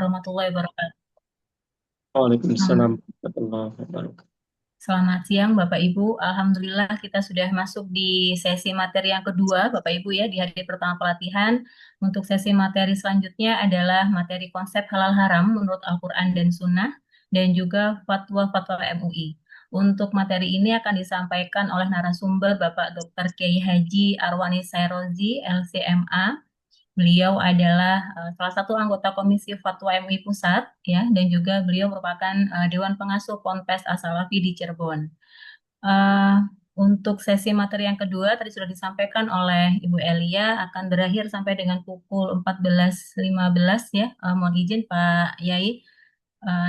warahmatullahi wabarakatuh. Waalaikumsalam Selamat warahmatullahi wabarakatuh. selamat siang Bapak Ibu. Alhamdulillah kita sudah masuk di sesi materi yang kedua Bapak Ibu ya di hari pertama pelatihan. Untuk sesi materi selanjutnya adalah materi konsep halal haram menurut Al-Quran dan Sunnah dan juga fatwa-fatwa MUI. Untuk materi ini akan disampaikan oleh narasumber Bapak Dr. Kiai Haji Arwani Sairozi, LCMA. Beliau adalah salah satu anggota Komisi Fatwa MUI Pusat, ya, dan juga beliau merupakan Dewan Pengasuh Ponpes As-Salafi di Cirebon. Eh, untuk sesi materi yang kedua tadi sudah disampaikan oleh Ibu Elia akan berakhir sampai dengan pukul 14.15 ya. Mohon izin Pak Yai.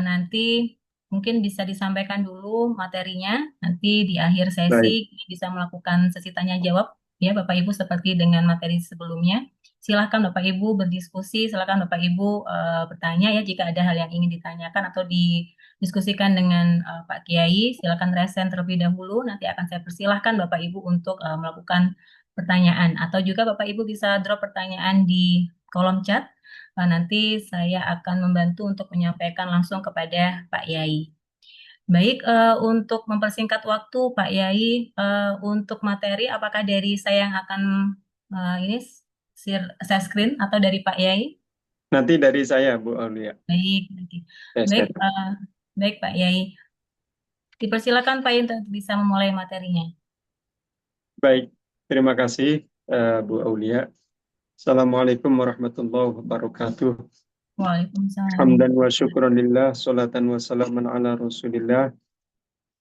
Nanti mungkin bisa disampaikan dulu materinya. Nanti di akhir sesi Baik, bisa melakukan sesi tanya jawab ya Bapak Ibu seperti dengan materi sebelumnya. Silakan Bapak Ibu berdiskusi, silakan Bapak Ibu bertanya ya jika ada hal yang ingin ditanyakan atau didiskusikan dengan Pak Kiai. Silakan resen terlebih dahulu. Nanti akan saya persilahkan Bapak Ibu untuk melakukan pertanyaan atau juga Bapak Ibu bisa drop pertanyaan di kolom chat. Nanti saya akan membantu untuk menyampaikan langsung kepada Pak Yai. Baik, untuk mempersingkat waktu, Pak Yai, untuk materi, apakah dari saya yang akan ini share screen atau dari Pak Yai? nanti dari saya Bu Aulia. Baik, nanti. Saya Baik, share. baik Pak Yai. Dipersilakan Pak Yai untuk bisa memulai materinya. Baik, terima kasih Bu Aulia. Assalamualaikum warahmatullahi wabarakatuh. Waalaikumsalam. Hamdan wa syukran lillah, salatan wa salaman ala rasulillah,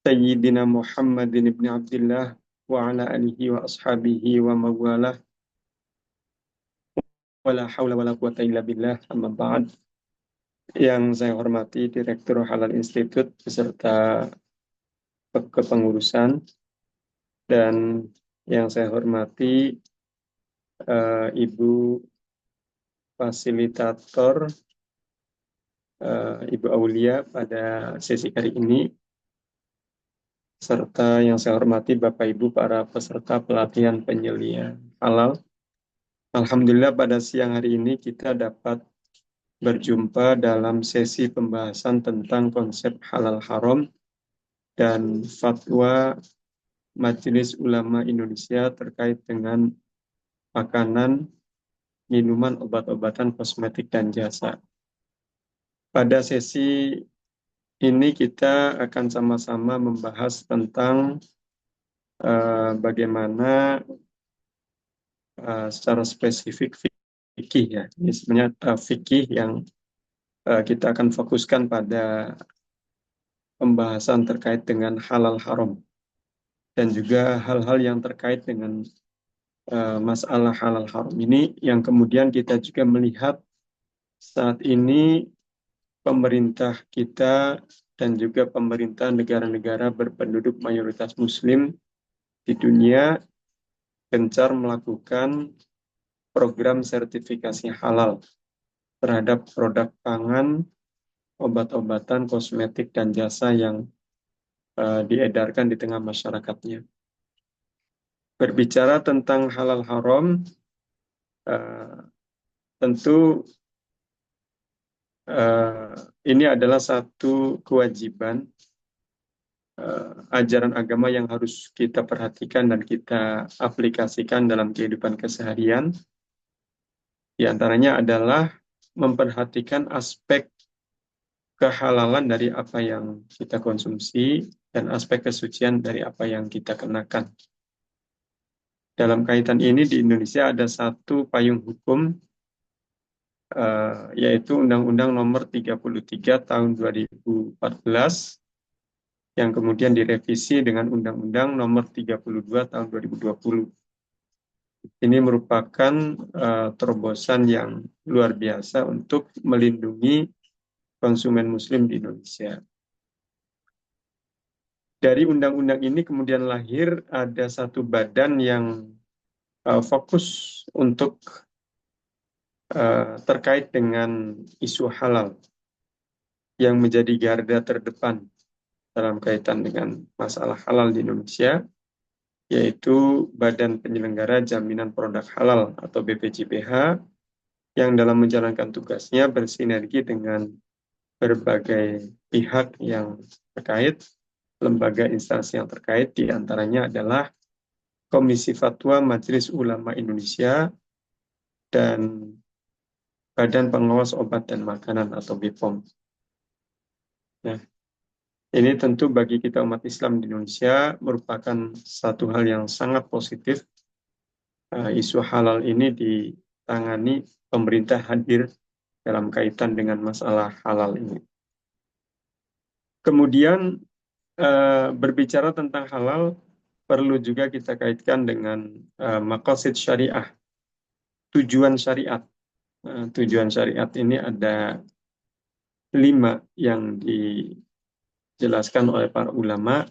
Sayyidina Muhammadin ibn Abdillah, wa ala alihi wa ashabihi wa mawalah, wa la hawla wa la quwata illa billah, amma ba'd. Yang saya hormati Direktur Halal Institute beserta kepengurusan, dan yang saya hormati Ibu fasilitator Ibu Aulia pada sesi hari ini, serta yang saya hormati Bapak Ibu para peserta pelatihan penyelia halal. Alhamdulillah pada siang hari ini kita dapat berjumpa dalam sesi pembahasan tentang konsep halal haram dan fatwa Majelis Ulama Indonesia terkait dengan makanan, minuman, obat-obatan, kosmetik, dan jasa. Pada sesi ini kita akan sama-sama membahas tentang bagaimana secara spesifik fikih ya. Ini sebenarnya fikih yang kita akan fokuskan pada pembahasan terkait dengan halal haram dan juga hal-hal yang terkait dengan masalah halal haram ini yang kemudian kita juga melihat saat ini pemerintah kita dan juga pemerintah negara-negara berpenduduk mayoritas muslim di dunia gencar melakukan program sertifikasi halal terhadap produk pangan, obat-obatan, kosmetik, dan jasa yang diedarkan di tengah masyarakatnya. Berbicara tentang halal haram, uh, tentu uh, ini adalah satu kewajiban ajaran agama yang harus kita perhatikan dan kita aplikasikan dalam kehidupan keseharian. Di antaranya adalah memperhatikan aspek kehalalan dari apa yang kita konsumsi dan aspek kesucian dari apa yang kita kenakan. Dalam kaitan ini di Indonesia ada satu payung hukum yaitu Undang-Undang Nomor 33 Tahun 2014 yang kemudian direvisi dengan Undang-Undang Nomor 32 Tahun 2020. Ini merupakan terobosan yang luar biasa untuk melindungi konsumen muslim di Indonesia. Dari undang-undang ini kemudian lahir ada satu badan yang fokus untuk terkait dengan isu halal yang menjadi garda terdepan dalam kaitan dengan masalah halal di Indonesia, yaitu Badan Penyelenggara Jaminan Produk Halal atau BPJPH yang dalam menjalankan tugasnya bersinergi dengan berbagai pihak yang terkait, lembaga instansi yang terkait, di antaranya adalah Komisi Fatwa Majelis Ulama Indonesia dan Badan Pengawas Obat dan Makanan atau BPOM. Nah, ini tentu bagi kita umat Islam di Indonesia merupakan satu hal yang sangat positif. Isu halal ini ditangani pemerintah hadir dalam kaitan dengan masalah halal ini. Kemudian berbicara tentang halal perlu juga kita kaitkan dengan maqasid syariah, tujuan syariat. Tujuan syariat ini ada 5 yang dijelaskan oleh para ulama.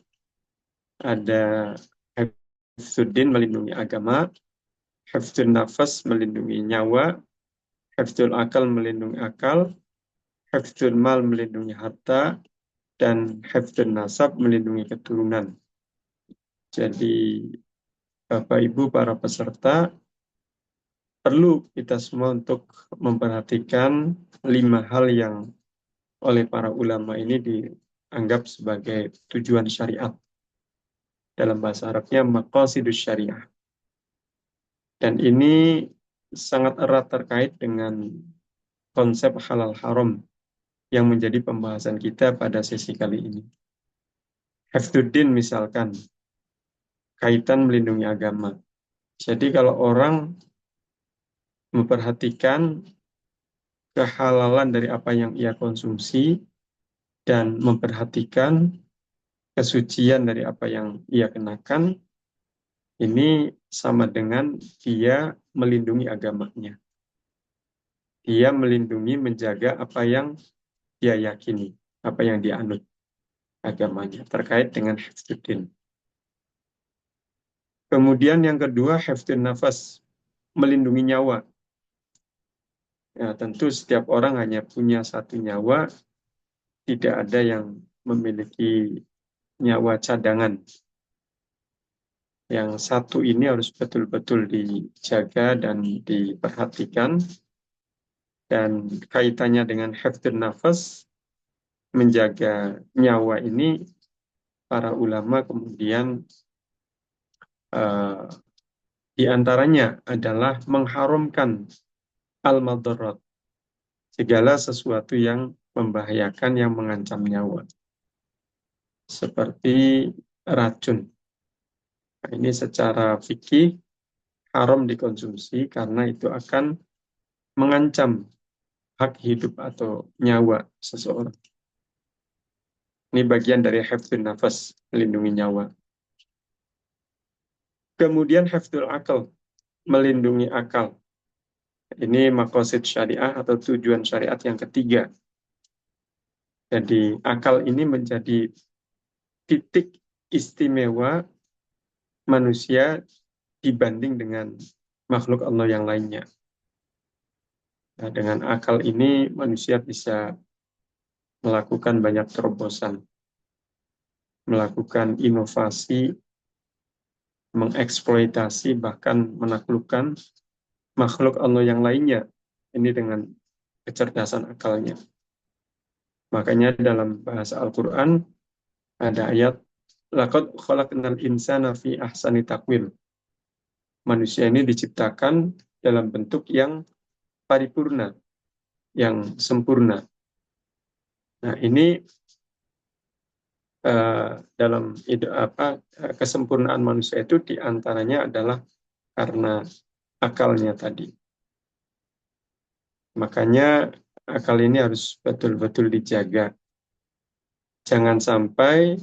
Ada hifdzuddin, melindungi agama, hifdzun nafas, melindungi nyawa, hifdzul akal, melindungi akal, hifdzul mal, melindungi harta, dan hifdzun nasab, melindungi keturunan. Jadi Bapak Ibu para peserta, perlu kita semua untuk memperhatikan 5 hal yang oleh para ulama ini dianggap sebagai tujuan syariat. Dalam bahasa Arabnya maqasidus syariah. Dan ini sangat erat terkait dengan konsep halal haram yang menjadi pembahasan kita pada sesi kali ini. Hifdzuddin misalkan, kaitan melindungi agama. Jadi kalau orang memperhatikan kehalalan dari apa yang ia konsumsi dan memperhatikan kesucian dari apa yang ia kenakan, ini sama dengan dia melindungi agamanya. Dia melindungi, menjaga apa yang dia yakini, apa yang dia anut agamanya, terkait dengan hifdzuddin. Kemudian yang kedua, hifdzun nafas, melindungi nyawa. Ya, tentu setiap orang hanya punya satu nyawa, tidak ada yang memiliki nyawa cadangan. Yang satu ini harus betul-betul dijaga dan diperhatikan. Dan kaitannya dengan hifdzun nafas, menjaga nyawa ini, para ulama kemudian di antaranya adalah mengharamkan al-madarat, segala sesuatu yang membahayakan, yang mengancam nyawa, seperti racun. Nah, ini secara fikih haram dikonsumsi karena itu akan mengancam hak hidup atau nyawa seseorang. Ini bagian dari hifdzun nafas, melindungi nyawa. Kemudian hifdzul akal, melindungi akal. Ini maqasid syariah atau tujuan syariat yang ketiga. Jadi akal ini menjadi titik istimewa manusia dibanding dengan makhluk Allah yang lainnya. Nah, dengan akal ini manusia bisa melakukan banyak terobosan, melakukan inovasi, mengeksploitasi, bahkan menaklukkan makhluk Allah yang lainnya. Ini dengan kecerdasan akalnya. Makanya dalam bahasa Al-Quran ada ayat laqad khalaqnal insana fi ahsani taqwim. Manusia ini diciptakan dalam bentuk yang paripurna, yang sempurna. Nah, ini dalam kesempurnaan manusia itu diantaranya adalah karena akalnya tadi. Makanya akal ini harus betul-betul dijaga. Jangan sampai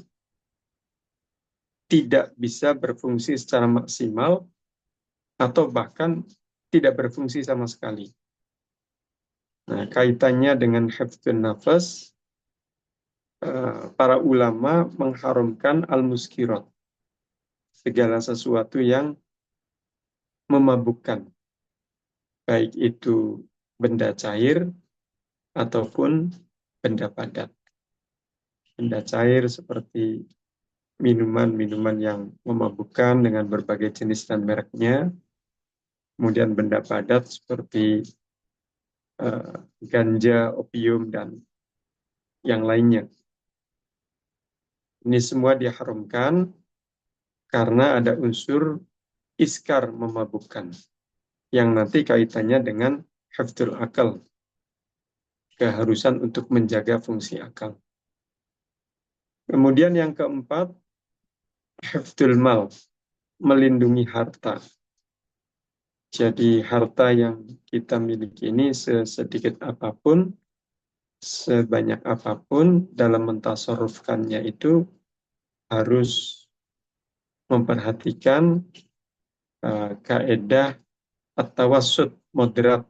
tidak bisa berfungsi secara maksimal atau bahkan tidak berfungsi sama sekali. Nah, kaitannya dengan hifdzun nafas, para ulama mengharamkan al-muskirat, segala sesuatu yang memabukkan, baik itu benda cair ataupun benda padat. Benda cair seperti minuman-minuman yang memabukkan dengan berbagai jenis dan mereknya. Kemudian benda padat seperti ganja, opium, dan yang lainnya. Ini semua diharamkan karena ada unsur iskar memabukkan, yang nanti kaitannya dengan hifdzul akal, keharusan untuk menjaga fungsi akal. Kemudian yang keempat, hifdzul mal, melindungi harta. Jadi harta yang kita miliki ini sesedikit apapun, sebanyak apapun, dalam mentasarrufkannya itu harus memperhatikan kaedah at-tawassut, moderat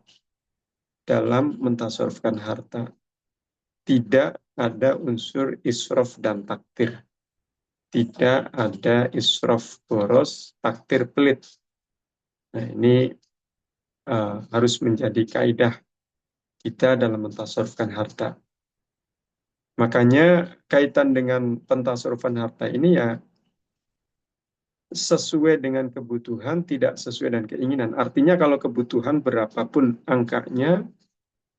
dalam mentasarrufkan harta. Tidak ada unsur israf dan takdir. Tidak ada israf boros, takdir pelit. Nah, ini harus menjadi kaidah kita dalam mentasarrufkan harta. Makanya kaitan dengan pentasarrufan harta ini ya sesuai dengan kebutuhan, tidak sesuai dengan keinginan. Artinya kalau kebutuhan berapapun angkanya,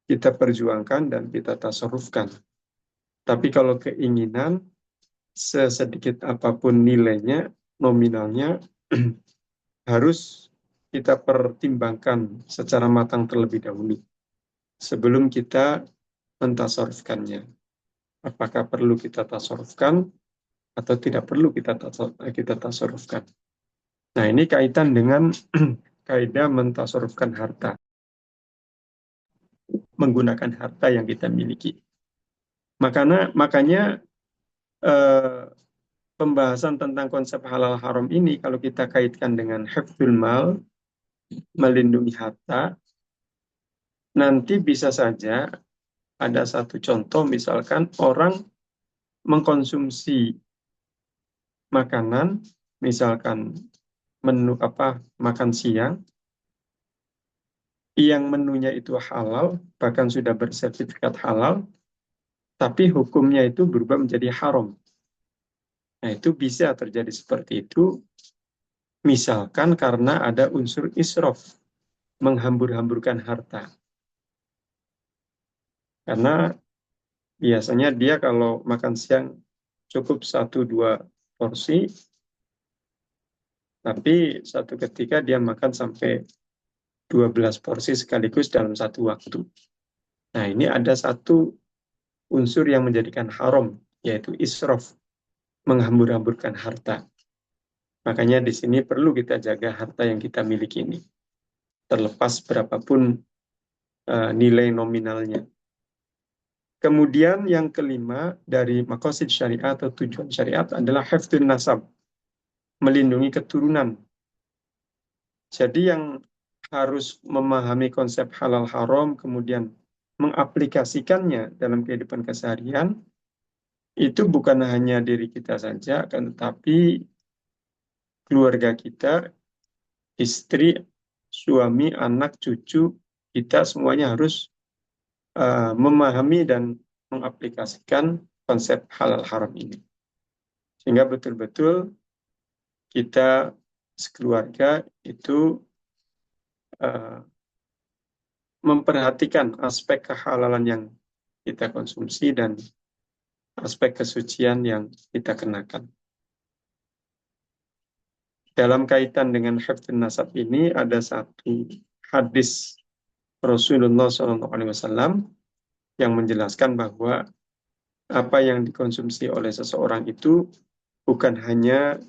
kita perjuangkan dan kita tasarrufkan. Tapi kalau keinginan, sesedikit apapun nilainya, nominalnya, harus kita pertimbangkan secara matang terlebih dahulu sebelum kita mentasarrufkannya. Apakah perlu kita tasarrufkan atau tidak perlu kita tasarrufkan. Nah, ini kaitan dengan kaidah mentasarrufkan harta, menggunakan harta yang kita miliki. Makanya pembahasan tentang konsep halal haram ini kalau kita kaitkan dengan hifdzul mal, melindungi harta, nanti bisa saja ada satu contoh, misalkan orang mengkonsumsi makanan, misalkan menu makan siang, yang menunya itu halal, bahkan sudah bersertifikat halal, tapi hukumnya itu berubah menjadi haram. Nah, itu bisa terjadi seperti itu, misalkan karena ada unsur israf, menghambur-hamburkan harta. Karena biasanya dia kalau makan siang cukup 1-2 porsi, tapi satu ketika dia makan sampai 12 porsi sekaligus dalam satu waktu. Nah, ini ada satu unsur yang menjadikan haram, yaitu israf, menghambur-hamburkan harta. Makanya di sini perlu kita jaga harta yang kita miliki ini, terlepas berapapun nilai nominalnya. Kemudian yang kelima dari maqasid syariat atau tujuan syariat adalah hifdzun nasab, melindungi keturunan. Jadi yang harus memahami konsep halal haram, kemudian mengaplikasikannya dalam kehidupan keseharian, itu bukan hanya diri kita saja, akan tetapi keluarga kita, istri, suami, anak, cucu, kita semuanya harus memahami dan mengaplikasikan konsep halal haram ini. Sehingga betul-betul kita sekeluarga itu memperhatikan aspek kehalalan yang kita konsumsi dan aspek kesucian yang kita kenakan. Dalam kaitan dengan hifdzun nasab ini ada satu hadis Rasulullah SAW yang menjelaskan bahwa apa yang dikonsumsi oleh seseorang itu bukan hanya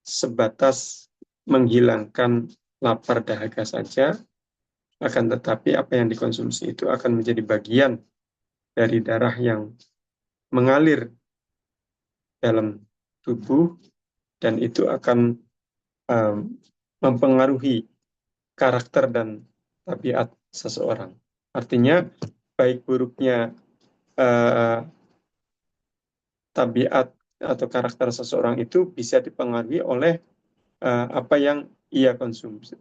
sebatas menghilangkan lapar dahaga saja, akan tetapi apa yang dikonsumsi itu akan menjadi bagian dari darah yang mengalir dalam tubuh dan itu akan mempengaruhi karakter dan tabiat seseorang. Artinya baik buruknya tabiat atau karakter seseorang itu bisa dipengaruhi oleh apa yang ia konsumsi.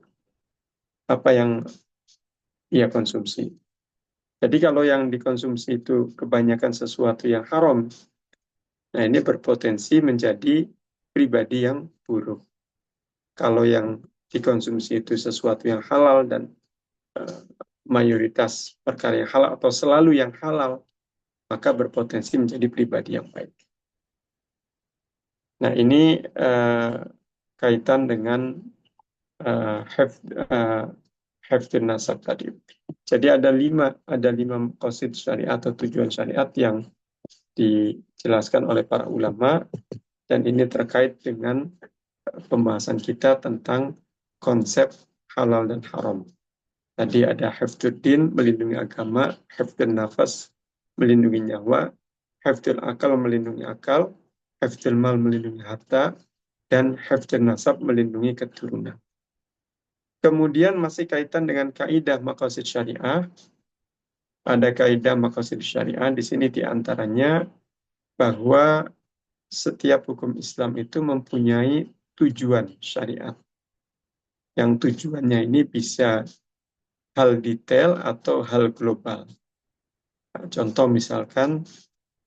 Jadi kalau yang dikonsumsi itu kebanyakan sesuatu yang haram, nah ini berpotensi menjadi pribadi yang buruk. Kalau yang dikonsumsi itu sesuatu yang halal dan mayoritas perkara yang halal atau selalu yang halal, maka berpotensi menjadi pribadi yang baik. Nah, ini kaitan dengan hifdzun nasab tadi. Jadi ada lima maqasid syariat atau tujuan syariat yang dijelaskan oleh para ulama, dan ini terkait dengan pembahasan kita tentang konsep halal dan haram. Tadi ada hifdzuddin, melindungi agama; hifdzun nafas, melindungi nyawa; hifdzul akal, melindungi akal; hifdzul mal, melindungi harta; dan hifdzun nasab, melindungi keturunan. Kemudian masih kaitan dengan kaidah maqasid syariah. Ada kaidah maqasid syariah di sini diantaranya bahwa setiap hukum Islam itu mempunyai tujuan syariat. Yang tujuannya ini bisa hal detail atau hal global. Nah, contoh misalkan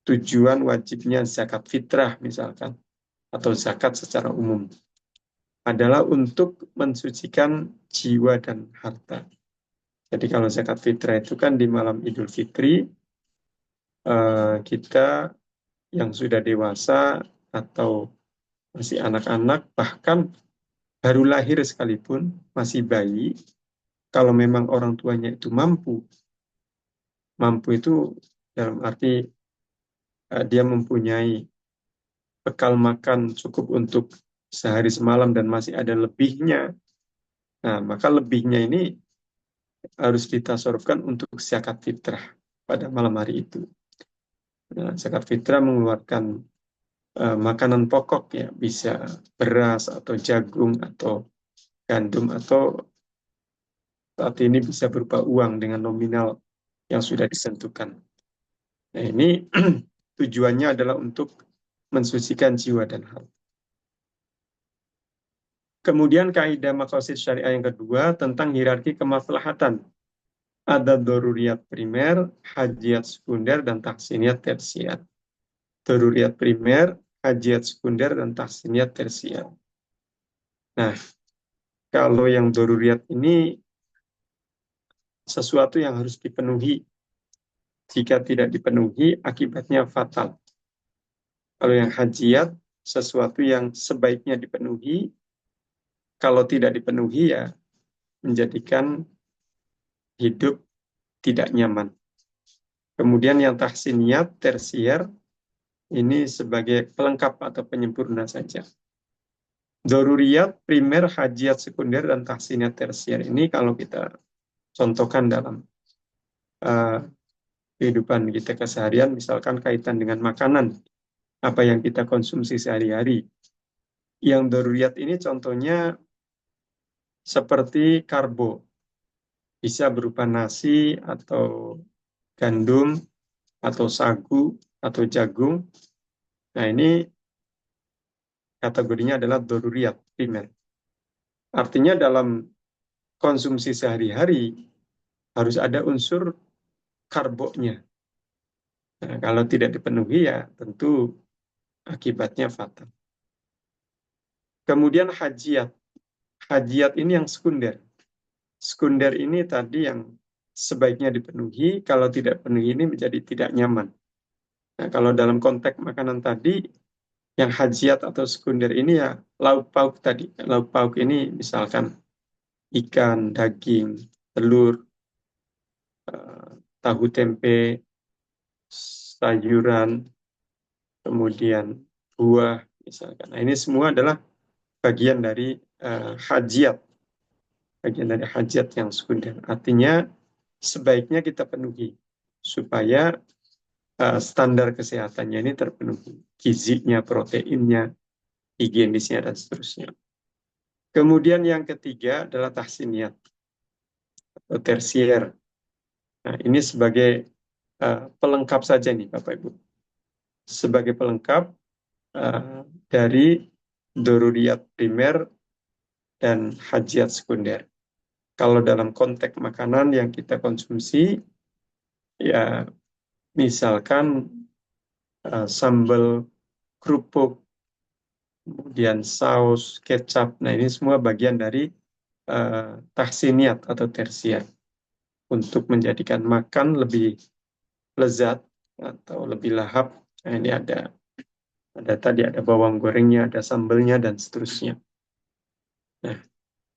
tujuan wajibnya zakat fitrah misalkan, atau zakat secara umum, adalah untuk mensucikan jiwa dan harta. Jadi kalau zakat fitrah itu kan di malam Idul Fitri, kita yang sudah dewasa atau masih anak-anak, bahkan baru lahir sekalipun, masih bayi, kalau memang orang tuanya itu mampu itu dalam arti dia mempunyai bekal makan cukup untuk sehari semalam dan masih ada lebihnya. Nah, maka lebihnya ini harus ditasorkan untuk zakat fitrah pada malam hari itu. Nah, zakat fitrah mengeluarkan makanan pokok, ya, bisa beras atau jagung atau gandum, atau saat ini bisa berupa uang dengan nominal yang sudah ditentukan. Nah, ini tujuannya adalah untuk mensucikan jiwa dan harta. Kemudian kaidah maqasid syariah yang kedua tentang hierarki kemaslahatan. Ada daruriyat primer, hajiyat sekunder, dan tahsiniyat tersier. Daruriyat primer, hajiyat sekunder, dan tahsiniyat tersier. Nah, kalau yang daruriyat ini sesuatu yang harus dipenuhi. Jika tidak dipenuhi, akibatnya fatal. Kalau yang hajiyat, sesuatu yang sebaiknya dipenuhi, kalau tidak dipenuhi ya menjadikan hidup tidak nyaman. Kemudian yang tahsiniyat, tersier, ini sebagai pelengkap atau penyempurna saja. Doruriyat, primer, hajiyat sekunder, dan tahsiniyat tersier ini kalau kita contohkan dalam kehidupan kita keseharian, misalkan kaitan dengan makanan, apa yang kita konsumsi sehari-hari. Yang doruriyat ini contohnya seperti karbo, bisa berupa nasi atau gandum atau sagu atau jagung. Nah, ini kategorinya adalah doruriyat primer. Artinya dalam konsumsi sehari-hari harus ada unsur karbonya. Nah, kalau tidak dipenuhi ya tentu akibatnya fatal. Kemudian hajiyat. Hajiyat ini yang sekunder. Sekunder ini tadi yang sebaiknya dipenuhi, kalau tidak penuhi ini menjadi tidak nyaman. Nah, kalau dalam konteks makanan tadi, yang hajiyat atau sekunder ini ya lauk pauk tadi. Lauk pauk ini misalkan ikan, daging, telur, tahu tempe, sayuran, kemudian buah misalkan. Nah, ini semua adalah bagian dari hajiyat, bagian dari hajat yang sekunder. Artinya sebaiknya kita penuhi supaya standar kesehatannya ini terpenuhi, gizinya, proteinnya, higienisnya, dan seterusnya. Kemudian yang ketiga adalah tahsiniyat atau tersier. Nah, ini sebagai pelengkap saja nih Bapak Ibu. Sebagai pelengkap dari doruriyat primer dan hajat sekunder. Kalau dalam konteks makanan yang kita konsumsi, ya misalkan sambal kerupuk, kemudian saus, kecap. Nah, ini semua bagian dari tahsiniyat atau tersier. untuk menjadikan makan lebih lezat atau lebih lahap. Nah, ini ada tadi ada bawang gorengnya, ada sambelnya dan seterusnya. Nah,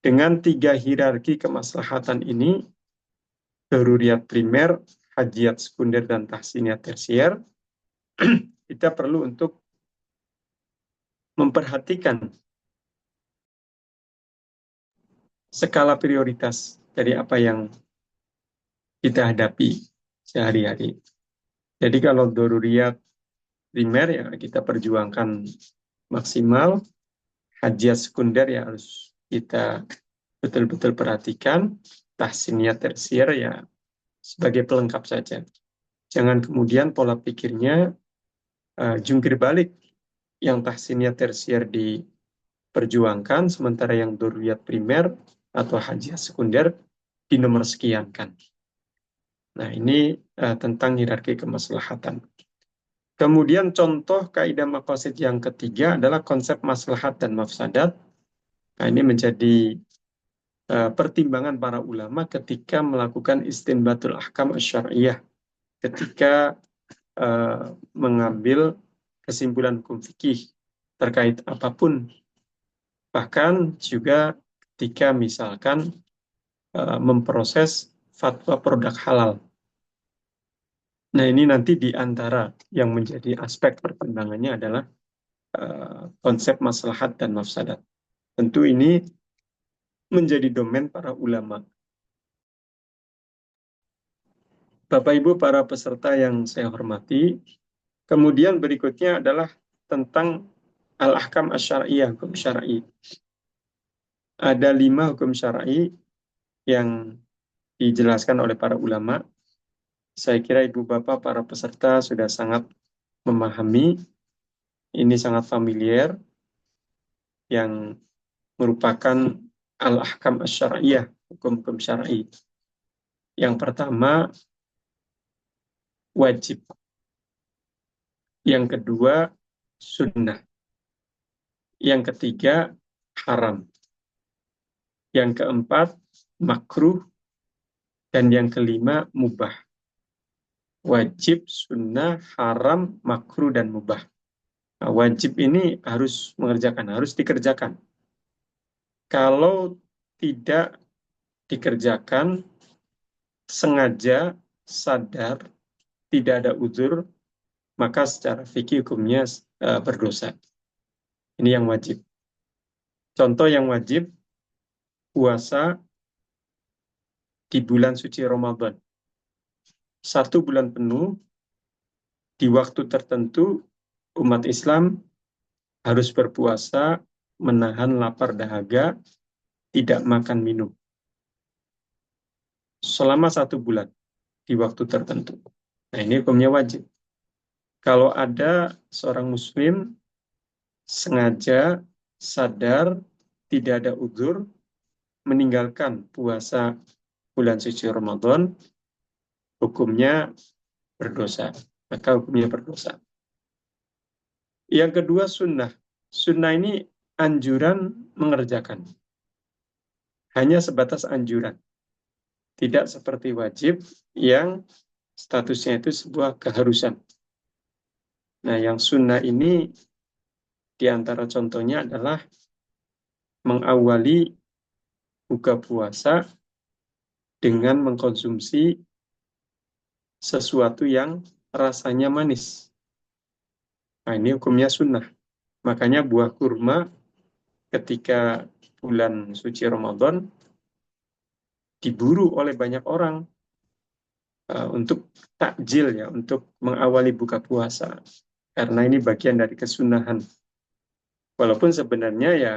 dengan 3 hierarki kemaslahatan ini, daruriyat primer, hajiyat sekunder, dan tahsiniyat tersier, kita perlu untuk memperhatikan skala prioritas dari apa yang kita hadapi sehari-hari. Jadi kalau daruriyat primer ya kita perjuangkan maksimal, hajiyat sekunder ya harus kita betul-betul perhatikan, tahsiniyat tersier ya sebagai pelengkap saja. Jangan kemudian pola pikirnya jungkir balik, yang tahsiniyat tersier diperjuangkan, sementara yang daruriyat primer atau hajiyat sekunder dinomor sekiankan. Nah, ini tentang hierarki kemaslahatan. Kemudian contoh kaidah maqasid yang ketiga adalah konsep maslahat dan mafsadat. Nah, ini menjadi pertimbangan para ulama ketika melakukan istinbatul ahkam asy-syar'iyyah, ketika mengambil kesimpulan hukum fikih terkait apapun, bahkan juga ketika misalkan memproses fatwa produk halal. Nah, ini nanti di antara yang menjadi aspek pertimbangannya adalah konsep maslahat dan mafsadat. Tentu ini menjadi domain para ulama. Bapak Ibu para peserta yang saya hormati, kemudian berikutnya adalah tentang al-ahkam asy-syar'iyyah, hukum syar'i. Ada 5 hukum syar'i yang dijelaskan oleh para ulama. Saya kira Ibu Bapak para peserta sudah sangat memahami, ini sangat familiar, yang merupakan al-ahkam asy-syar'iyyah, hukum-hukum syar'i. Yang pertama, wajib. Yang kedua, sunnah. Yang ketiga, haram. Yang keempat, makruh. Dan yang kelima, mubah. Wajib, sunnah, haram, makruh, dan mubah. Nah, wajib ini harus mengerjakan, harus dikerjakan. Kalau tidak dikerjakan, sengaja, sadar, tidak ada uzur, maka secara fikih hukumnya berdosa. Ini yang wajib. Contoh yang wajib, puasa di bulan suci Ramadan. 1 bulan penuh, di waktu tertentu, umat Islam harus berpuasa, menahan lapar dahaga, tidak makan minum. Selama 1 bulan, di waktu tertentu. Nah, ini hukumnya wajib. Kalau ada seorang muslim sengaja, sadar, tidak ada uzur, meninggalkan puasa bulan suci Ramadan, hukumnya berdosa. Maka hukumnya berdosa. Yang kedua, sunnah. Sunnah ini anjuran mengerjakan. Hanya sebatas anjuran. Tidak seperti wajib yang statusnya itu sebuah keharusan. Nah, yang sunnah ini di antara contohnya adalah mengawali buka puasa dengan mengkonsumsi sesuatu yang rasanya manis. Nah, ini hukumnya sunnah. Makanya buah kurma ketika bulan suci Ramadan diburu oleh banyak orang untuk takjil, ya, untuk mengawali buka puasa. Karena ini bagian dari kesunahan. Walaupun sebenarnya ya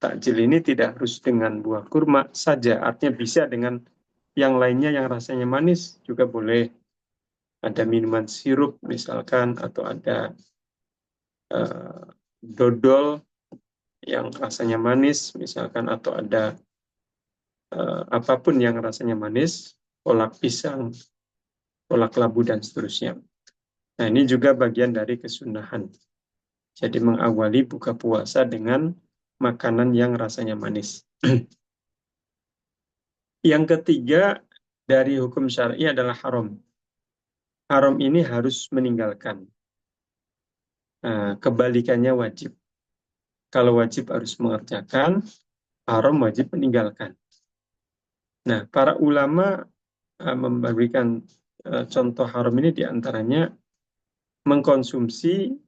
takjil ini tidak harus dengan buah kurma saja, artinya bisa dengan yang lainnya yang rasanya manis juga boleh. Ada minuman sirup misalkan, atau ada dodol yang rasanya manis misalkan, atau ada apapun yang rasanya manis, kolak pisang, kolak labu, dan seterusnya. Nah, ini juga bagian dari kesunahan. Jadi mengawali buka puasa dengan makanan yang rasanya manis. Yang ketiga, dari hukum syar'i adalah haram. Haram ini harus meninggalkan. Kebalikannya wajib. Kalau wajib harus mengerjakan, haram wajib meninggalkan. Nah, para ulama memberikan contoh haram ini diantaranya mengkonsumsi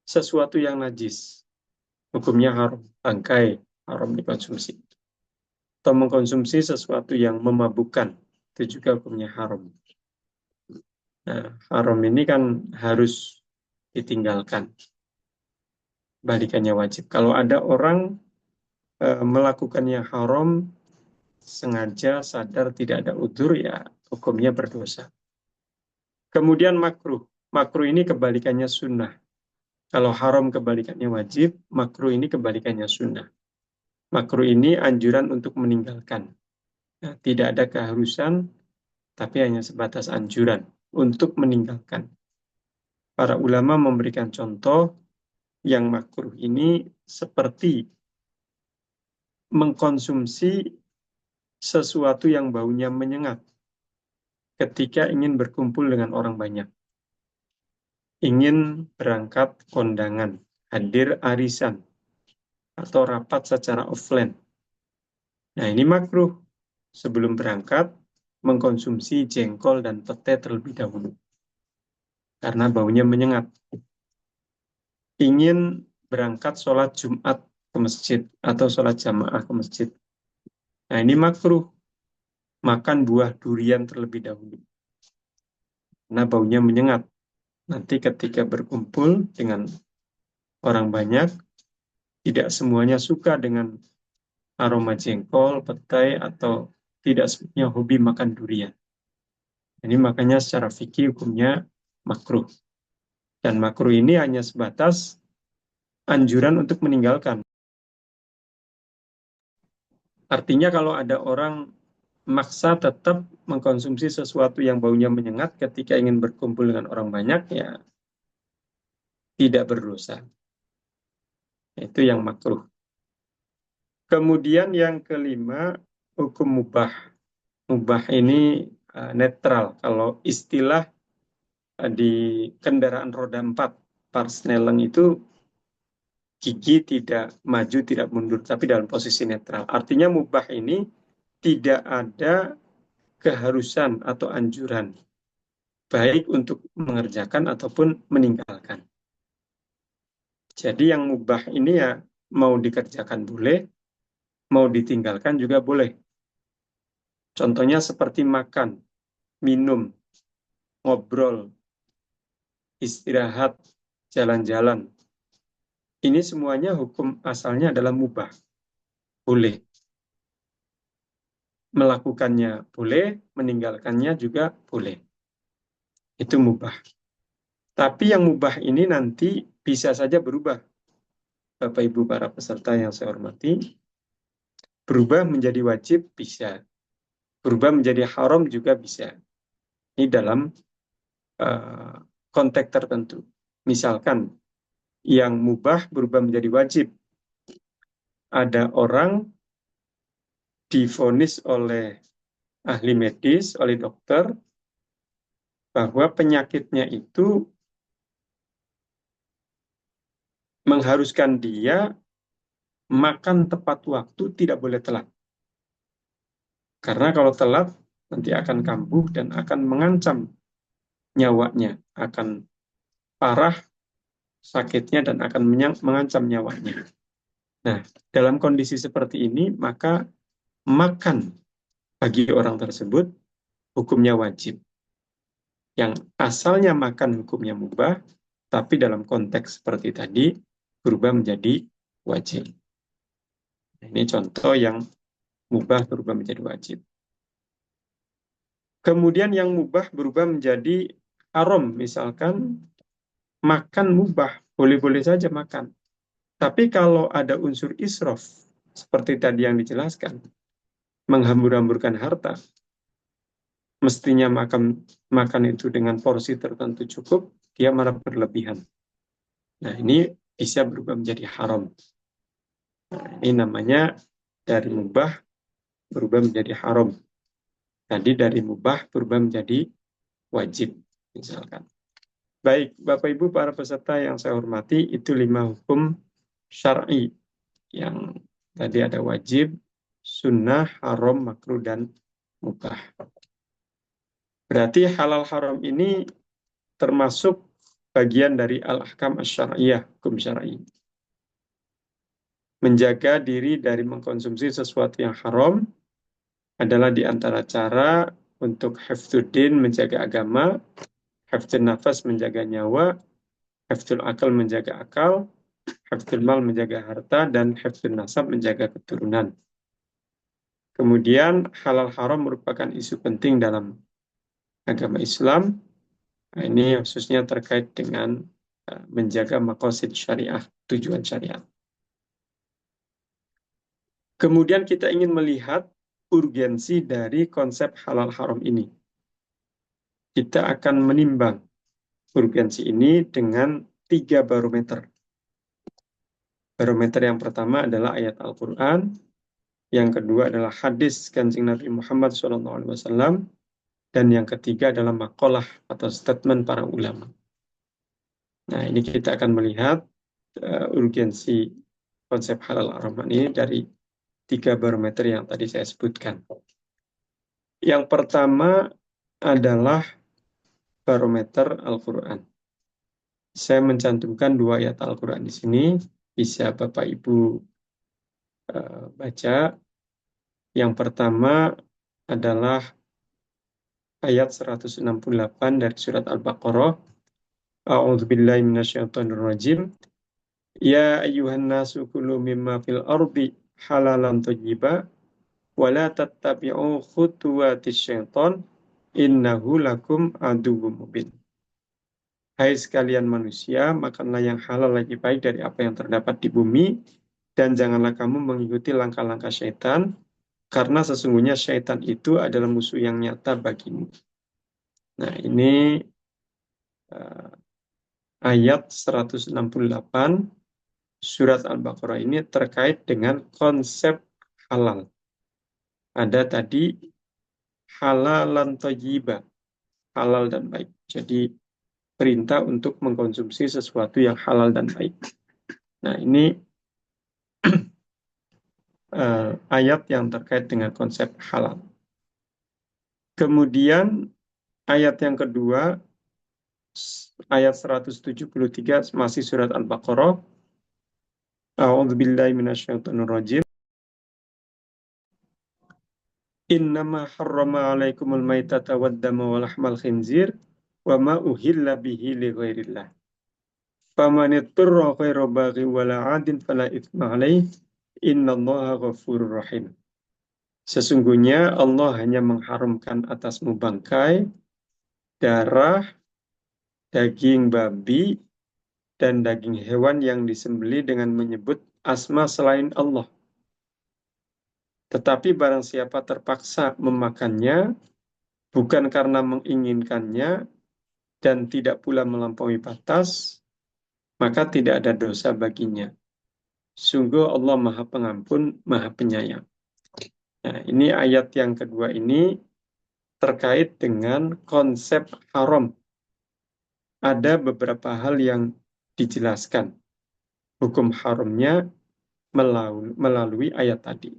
sesuatu yang najis. Hukumnya haram, bangkai haram dikonsumsi. Atau mengkonsumsi sesuatu yang memabukkan, itu juga hukumnya haram. Nah, haram ini kan harus ditinggalkan. Balikannya wajib. Kalau ada orang melakukan yang haram, sengaja, sadar, tidak ada udzur, ya hukumnya berdosa. Kemudian makruh. Makruh ini kebalikannya sunnah. Kalau haram kebalikannya wajib, makruh ini kebalikannya sunnah. Makruh ini anjuran untuk meninggalkan. Nah, tidak ada keharusan, tapi hanya sebatas anjuran untuk meninggalkan. Para ulama memberikan contoh yang makruh ini seperti mengkonsumsi sesuatu yang baunya menyengat ketika ingin berkumpul dengan orang banyak. Ingin berangkat kondangan, hadir arisan, atau rapat secara offline. Nah, ini makruh. Sebelum berangkat, mengkonsumsi jengkol dan pete terlebih dahulu. Karena baunya menyengat. Ingin berangkat sholat Jumat ke masjid, atau sholat jamaah ke masjid. Nah, ini makruh. Makan buah durian terlebih dahulu. Karena baunya menyengat. Nanti ketika berkumpul dengan orang banyak, tidak semuanya suka dengan aroma jengkol, petai, atau tidak semuanya hobi makan durian. Ini makanya secara fikih hukumnya makruh. Dan makruh ini hanya sebatas anjuran untuk meninggalkan. Artinya kalau ada orang maksa tetap mengkonsumsi sesuatu yang baunya menyengat ketika ingin berkumpul dengan orang banyak, ya tidak berdosa. Itu yang makruh. Kemudian yang kelima, hukum mubah. Mubah ini netral. Kalau istilah di kendaraan roda 4, Parsneleng itu gigi tidak maju, tidak mundur, tapi dalam posisi netral. Artinya mubah ini tidak ada keharusan atau anjuran, baik untuk mengerjakan ataupun meninggalkan. Jadi yang mubah ini ya mau dikerjakan boleh, mau ditinggalkan juga boleh. Contohnya seperti makan, minum, ngobrol, istirahat, jalan-jalan. Ini semuanya hukum asalnya adalah mubah. Boleh. Melakukannya boleh, meninggalkannya juga boleh. Itu mubah. Tapi yang mubah ini nanti bisa saja berubah. Bapak Ibu para peserta yang saya hormati, berubah menjadi wajib bisa. Berubah menjadi haram juga bisa. Ini dalam konteks tertentu. Misalkan yang mubah berubah menjadi wajib. Ada orang divonis oleh ahli medis, oleh dokter, bahwa penyakitnya itu mengharuskan dia makan tepat waktu, tidak boleh telat. Karena kalau telat, nanti akan kambuh dan akan mengancam nyawanya, akan parah sakitnya dan akan mengancam nyawanya. Nah, dalam kondisi seperti ini, maka makan bagi orang tersebut hukumnya wajib. Yang asalnya makan hukumnya mubah, tapi dalam konteks seperti tadi, berubah menjadi wajib. Ini contoh yang mubah berubah menjadi wajib. Kemudian yang mubah berubah menjadi haram, misalkan makan mubah, boleh-boleh saja makan. Tapi kalau ada unsur israf, seperti tadi yang dijelaskan, menghambur-hamburkan harta, mestinya makan itu dengan porsi tertentu cukup, dia malah berlebihan. Nah, ini bisa berubah menjadi haram. Nah, ini namanya dari mubah berubah menjadi haram. Tadi dari mubah berubah menjadi wajib, misalkan. Baik, Bapak Ibu para peserta yang saya hormati, itu 5 hukum syar'i yang tadi ada wajib, sunnah, haram, makruh, dan mubah. Berarti halal haram ini termasuk bagian dari al-ahkam asy-syar'iyyah, hukum syar'i. Menjaga diri dari mengkonsumsi sesuatu yang haram adalah di antara cara untuk hifdzuddin menjaga agama, hifdzun nafas menjaga nyawa, hifdzul akal menjaga akal, hifdzul mal menjaga harta, dan hifdzun nasab menjaga keturunan. Kemudian halal haram merupakan isu penting dalam agama Islam. Nah, ini khususnya terkait dengan menjaga maqasid syariah, tujuan syariat. Kemudian kita ingin melihat urgensi dari konsep halal haram ini. Kita akan menimbang urgensi ini dengan 3 barometer. Barometer yang pertama adalah ayat Al-Quran, yang kedua adalah hadis Kanjeng Nabi Muhammad SAW, dan yang ketiga adalah maqalah atau statement para ulama. Nah, ini kita akan melihat urgensi konsep halal haram ini dari 3 barometer yang tadi saya sebutkan. Yang pertama adalah barometer Al-Quran. Saya mencantumkan 2 ayat Al-Quran di sini, bisa Bapak Ibu baca. Yang pertama adalah ayat 168 dari surat Al-Baqarah. A'udzubillahi minasyaitonirrajim. Ya ayyuhan nasu kulu mimma fil ardi halalan thayyiba wa la tattabi'u khutuwatis syaiton innahu lakum aduwwum mubin. Hai sekalian manusia, makanlah yang halal lagi baik dari apa yang terdapat di bumi, dan janganlah kamu mengikuti langkah-langkah syaitan, karena sesungguhnya syaitan itu adalah musuh yang nyata bagimu. Nah, ini ayat 168 surat Al-Baqarah ini terkait dengan konsep halal. Ada tadi halalan thayyiba, halal dan baik. Jadi perintah untuk mengkonsumsi sesuatu yang halal dan baik. Nah, ini ayat yang terkait dengan konsep halal. Kemudian ayat yang kedua, ayat 173 masih surat Al-Baqarah. A'udzubillahi minasyaitonirrajim. Innama harrama alaikumul maitata waddama wa lahmal khinzir wa ma uhilla bihi li ghairillah. Faman ittara ghaira baghi wala 'adin fala itsma alaih. Innallaha ghafurur rahim. Sesungguhnya Allah hanya mengharamkan atasmu bangkai, darah, daging babi, dan daging hewan yang disembelih dengan menyebut asma selain Allah. Tetapi barang siapa terpaksa memakannya, bukan karena menginginkannya, dan tidak pula melampaui batas, maka tidak ada dosa baginya. Sungguh Allah Maha Pengampun, Maha Penyayang. Nah, ini ayat yang kedua ini terkait dengan konsep haram. Ada beberapa hal yang dijelaskan hukum haramnya melalui ayat tadi.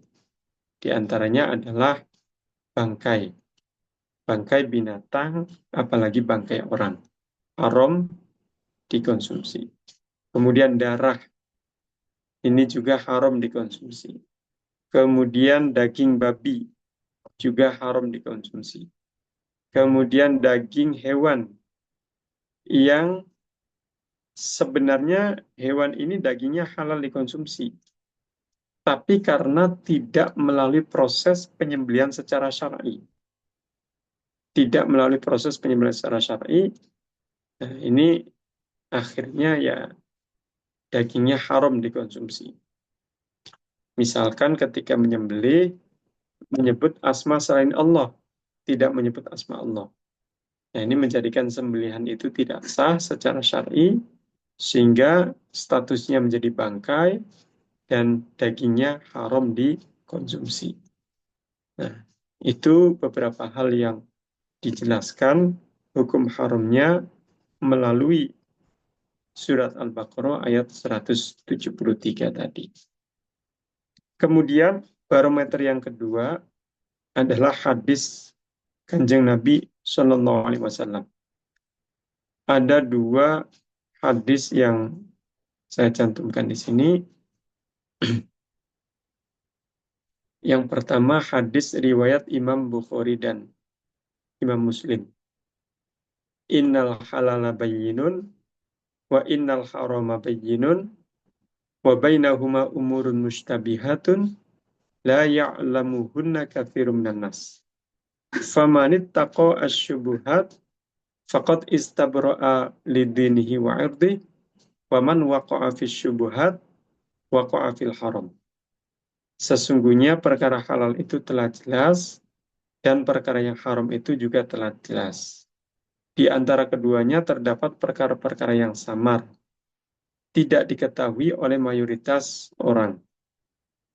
Di antaranya adalah bangkai. Bangkai binatang, apalagi bangkai orang. Haram dikonsumsi. Kemudian darah, ini juga haram dikonsumsi. Kemudian daging babi, juga haram dikonsumsi. Kemudian daging hewan, yang sebenarnya hewan ini dagingnya halal dikonsumsi. Tapi karena tidak melalui proses penyembelihan secara syar'i. Tidak melalui proses penyembelihan secara syar'i, nah ini akhirnya ya dagingnya haram dikonsumsi. Misalkan ketika menyembelih, menyebut asma selain Allah, tidak menyebut asma Allah. Nah, ini menjadikan sembelihan itu tidak sah secara syar'i, sehingga statusnya menjadi bangkai dan dagingnya haram dikonsumsi. Nah, Itu beberapa hal yang dijelaskan hukum haramnya melalui surat Al-Baqarah ayat 173 tadi. Kemudian barometer yang kedua adalah hadis Kanjeng Nabi Shallallahu Alaihi Wasallam. Ada dua hadis yang saya cantumkan di sini. Yang pertama hadis riwayat Imam Bukhari dan Imam Muslim. Innal halala bayyinun wa innal harama bayyinun wa bainahuma umurun mushtabihatun la ya'lamuhunna katsirun minan nas. Famanittaqa asy-syubuhat faqad istabra'a lidinihi wa 'irdihi wa man waqa'a fis-syubuhat waqa'a fil haram. Sesungguhnya perkara halal itu telah jelas dan perkara yang haram itu juga telah jelas. Di antara keduanya terdapat perkara-perkara yang samar, tidak diketahui oleh mayoritas orang.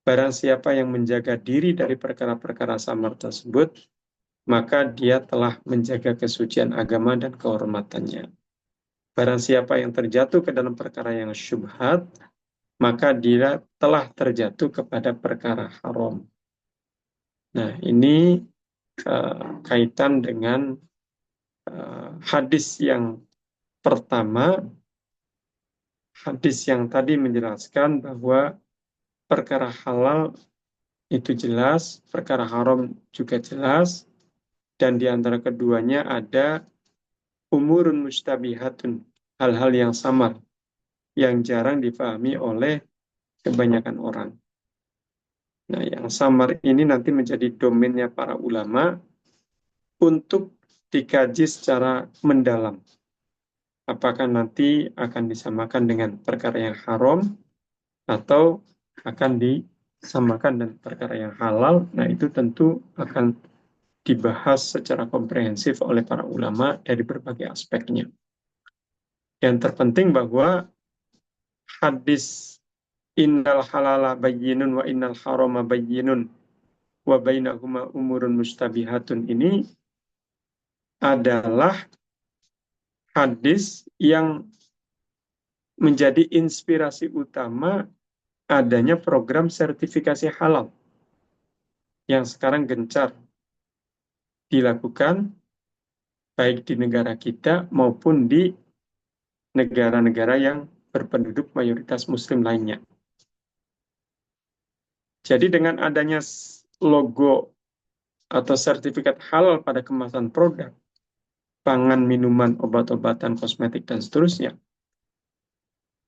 Barang siapa yang menjaga diri dari perkara-perkara samar tersebut, maka dia telah menjaga kesucian agama dan kehormatannya. Barang siapa yang terjatuh ke dalam perkara yang syubhat, maka dia telah terjatuh kepada perkara haram. Nah, ini kaitan dengan hadis yang pertama, hadis yang tadi menjelaskan bahwa perkara halal itu jelas, perkara haram juga jelas, dan di antara keduanya ada umurun mustabihatun, hal-hal yang samar, yang jarang dipahami oleh kebanyakan orang. Nah, yang samar ini nanti menjadi domainnya para ulama untuk dikaji secara mendalam. Apakah nanti akan disamakan dengan perkara yang haram atau akan disamakan dengan perkara yang halal. Nah, itu tentu akan dibahas secara komprehensif oleh para ulama dari berbagai aspeknya. Yang terpenting bahwa hadis innal halala bayyinun wa innal harama bayyinun wa bainahuma umurun mustabihatun ini adalah hadis yang menjadi inspirasi utama adanya program sertifikasi halal yang sekarang gencar dilakukan baik di negara kita maupun di negara-negara yang berpenduduk mayoritas muslim lainnya. Jadi dengan adanya logo atau sertifikat halal pada kemasan produk, pangan, minuman, obat-obatan, kosmetik, dan seterusnya,